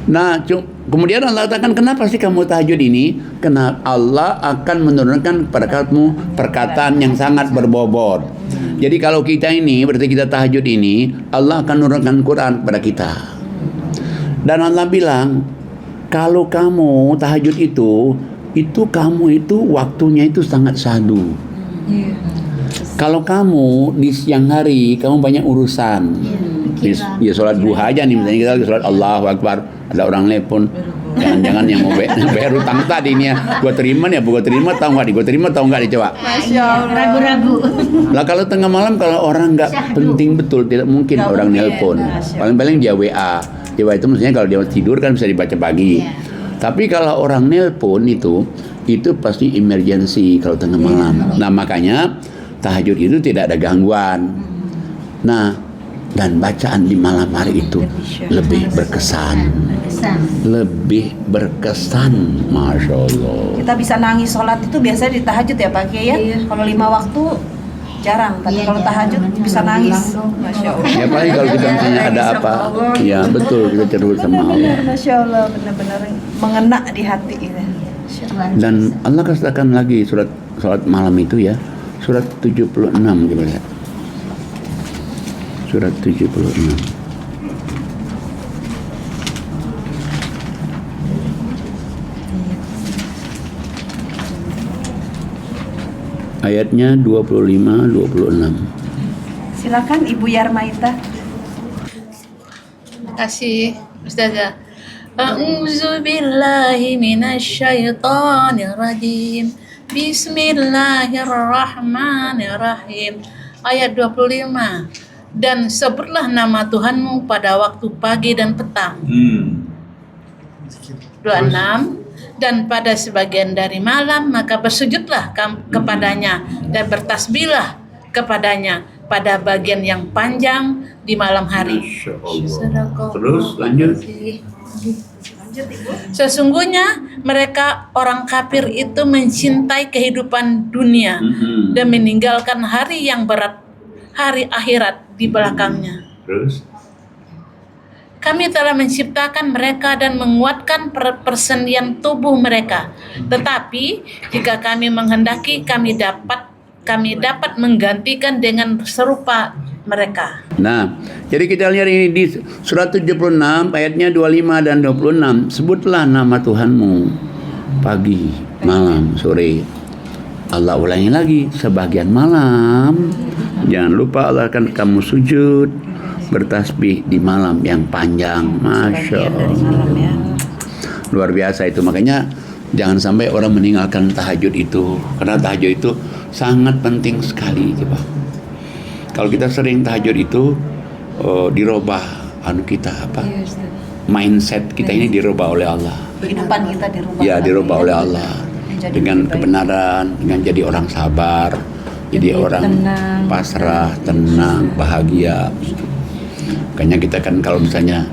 Nah, kemudian Allah katakan, kenapa sih kamu tahajud ini? Karena Allah akan menurunkan kepada kamu perkataan yang sangat berbobot. Jadi kalau kita ini, berarti kita tahajud ini, Allah akan menurunkan Quran kepada kita. Dan Allah bilang, kalau kamu tahajud itu kamu itu waktunya itu sangat syahdu. Kalau kamu di siang hari kamu banyak urusan, ya sholat duha aja nih, misalnya kita lagi sholat Allahu Akbar, ada orang nelpon, jangan-jangan yang mau bayar utang tadi nih ya, gue terima tahu nggak dicoba. Masya Allah. Ragu-ragu. Lah kalau tengah malam kalau orang nggak penting betul, tidak mungkin orang nelpon, paling-paling dia WA itu maksudnya kalau dia tidur kan bisa dibaca pagi. Tapi kalau orang nelpon itu pasti emergency kalau tengah malam. Nah makanya tahajud itu tidak ada gangguan. Nah, dan bacaan di malam hari itu lebih berkesan. Lebih berkesan, Masya Allah. Kita bisa nangis sholat itu biasanya di tahajud ya Pak Kiai ya. Kalau 5 waktu jarang, tapi kalau tahajud bisa nangis. Masya Allah. Ya paling kalau kita misalnya ada apa, ya betul kita cerut sama Allah. Masya Allah, benar-benar mengena di hati ini. Dan Allah katakan lagi surat malam itu ya, surat 76 coba lihat. Surat 76. Ayatnya 25-26. Silakan Ibu Yarmaita. Terima kasih Ustazah. A'udzu billahi minasyaitonir rajim. Bismillahirrahmanirrahim. Ayat 25. Dan sebutlah nama Tuhanmu pada waktu pagi dan petang. 26. Dan pada sebagian dari malam maka bersujudlah kepadanya dan bertasbihlah kepadanya pada bagian yang panjang di malam hari. Terus lanjut. Sesungguhnya mereka orang kafir itu mencintai kehidupan dunia dan meninggalkan hari yang berat, hari akhirat di belakangnya. Terus kami telah menciptakan mereka dan menguatkan persendian tubuh mereka. Tetapi jika kami menghendaki, kami dapat menggantikan dengan serupa mereka. Nah, jadi kita lihat ini di surat 76 ayatnya 25 dan 26. Sebutlah nama Tuhanmu pagi, malam, sore. Allah ulangi lagi sebagian malam. Jangan lupa Allah akan kamu sujud, bertasbih di malam yang panjang. Masya Allah. Luar biasa itu. Makanya jangan sampai orang meninggalkan tahajud itu, karena tahajud itu sangat penting sekali, coba. Kalau kita sering tahajud itu dirubah kita mindset kita ini dirubah oleh Allah. Kehidupan kita dirubah. Ya, dirubah oleh Allah dengan kebenaran, dengan jadi orang sabar, jadi orang pasrah, tenang, bahagia. Makanya kita kan kalau misalnya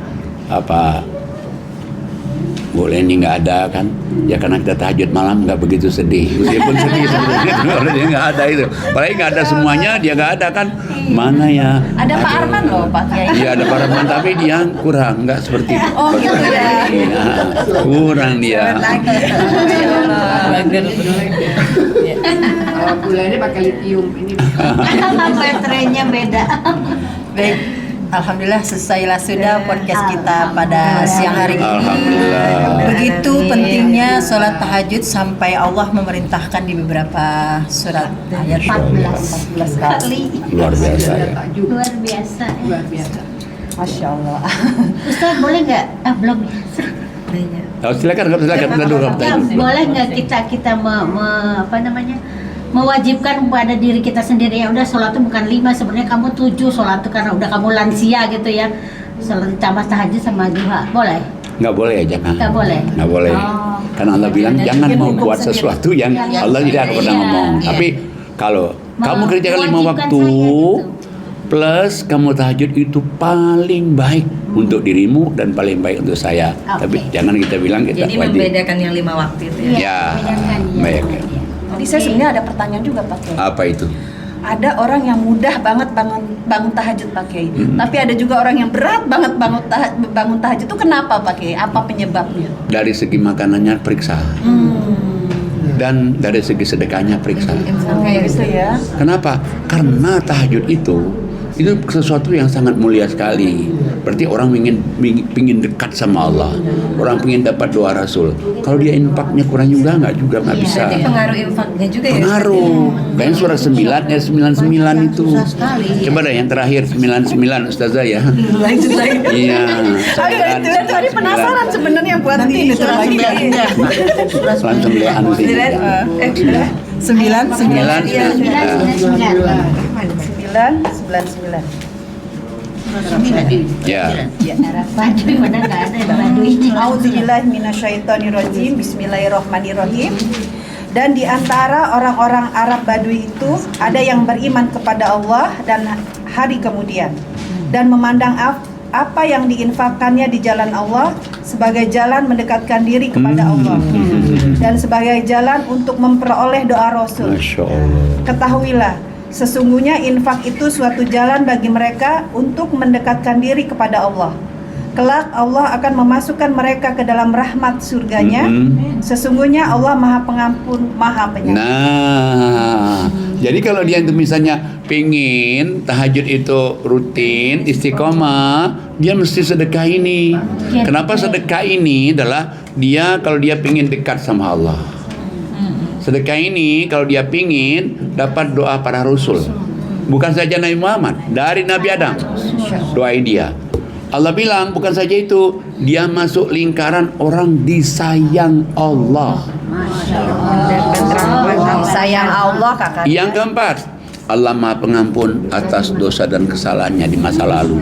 boleh ini nggak ada kan, ya karena kita tahajud malam nggak begitu sedih, meskipun sedih sebetulnya kalau dia nggak ada itu, apalagi nggak ada semuanya, dia nggak ada kan, mana ya? Ada Pak Arman loh Pak Kiai. Iya ada Pak Arman, tapi dia kurang, nggak seperti itu. Oh gitu ya. Kurang dia. Bulannya pakai lithium ini. Baterainya beda. Baik. Alhamdulillah selesailah sudah podcast kita pada siang hari ini. Alhamdulillah. Begitu pentingnya sholat tahajud sampai Allah memerintahkan di beberapa surat ayat 14 kali. Luar biasa ya. Luar biasa. Luar biasa. Masya Allah. Ustaz boleh nggak? Belum ya. Silakan kita dulu. Ya, boleh nggak kita mewajibkan pada diri kita sendiri, ya udah sholat itu bukan 5, sebenarnya kamu 7 sholat itu karena udah kamu lansia gitu ya, sholat tambah tahajud sama duha, boleh? Nggak boleh ya, jangan. Nggak boleh. Nggak boleh. Oh. Karena Allah bilang jangan membuat sesuatu yang Allah tidak pernah ngomong. Iya. Tapi kalau kamu kerjakan 5 Mewajibkan waktu saya gitu. plus kamu tahajud itu paling baik untuk dirimu dan paling baik untuk saya. Oke. Tapi jangan kita bilang kita Jadi wajib. membedakan yang 5 waktu itu ya. Ya, bedakan, ya. baik. Tadi saya sebenarnya ada pertanyaan juga Pak Kiai. Apa itu? Ada orang yang mudah banget bangun tahajud Pak Kiai. Tapi ada juga orang yang berat banget bangun tahajud itu kenapa Pak Kiai? Apa penyebabnya? Dari segi makanannya periksa. Dan dari segi sedekahnya periksa. Kayak gitu ya. Kenapa? Karena tahajud itu sesuatu yang sangat mulia sekali. Berarti orang ingin dekat sama Allah. Orang ingin dapat doa Rasul. Kalau dia infaknya kurang juga nggak bisa. Berarti pengaruh infaknya juga ya. Pengaruh. Kayaknya surah 9 ya 99 itu. Susah sekali. Coba deh yang terakhir 99 Ustazah ya. Iya. Tadi penasaran sebenarnya buat nanti itu lagi Langsung lihat nanti. 999. Ya. Baduy mana nggak ada baduy. Auzubillahi minasyaitonirrajim. Bismillahirrahmanirrahim. Dan di antara orang-orang Arab Badui itu ada yang beriman kepada Allah dan hari kemudian dan memandang apa yang diinfakkannya di jalan Allah sebagai jalan mendekatkan diri kepada Allah dan sebagai jalan untuk memperoleh doa Rasul. Masya Allah. Ketahuilah, sesungguhnya infak itu suatu jalan bagi mereka untuk mendekatkan diri kepada Allah. Kelak Allah akan memasukkan mereka ke dalam rahmat surganya. Sesungguhnya Allah Maha Pengampun, Maha Penyayang. Nah, jadi kalau dia itu misalnya pingin tahajud itu rutin, istiqomah, dia mesti sedekah ini. Kenapa sedekah ini adalah dia kalau dia pingin dekat sama Allah. Sedekah ini kalau dia pingin dapat doa para rasul. Bukan saja Nabi Muhammad, dari Nabi Adam. Doain dia. Allah bilang bukan saja itu, dia masuk lingkaran orang disayang Allah. Sayang Allah kakak. Yang keempat, Allah Maha Pengampun atas dosa dan kesalahannya di masa lalu.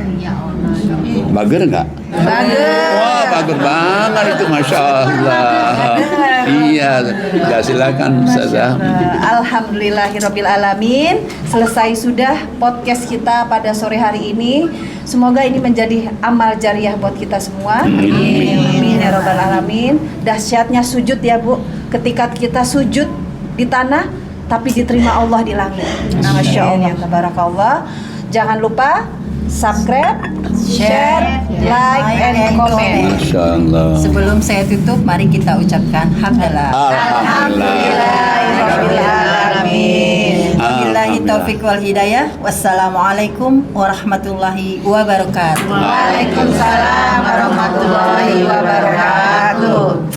Bager nggak? Bagus. Wah, bagus banget itu, Masya Allah. Iya, ya silakan Ustazah. Alhamdulillahirabbil alamin. Selesai sudah podcast kita pada sore hari ini. Semoga ini menjadi amal jariah buat kita semua. Amin ya rabbal alamin. Dahsyatnya sujud ya Bu. Ketika kita sujud di tanah tapi diterima Allah di langit. Masya Allah, tabarakallah. Jangan lupa subscribe, share, like, and comment. Masya Allah. Sebelum saya tutup, mari kita ucapkan hamdalah. Alhamdulillahirrahmanirrahim. Wabillahi taufiq wal hidayah. Wassalamualaikum warahmatullahi wabarakatuh. Waalaikumsalam warahmatullahi wabarakatuh.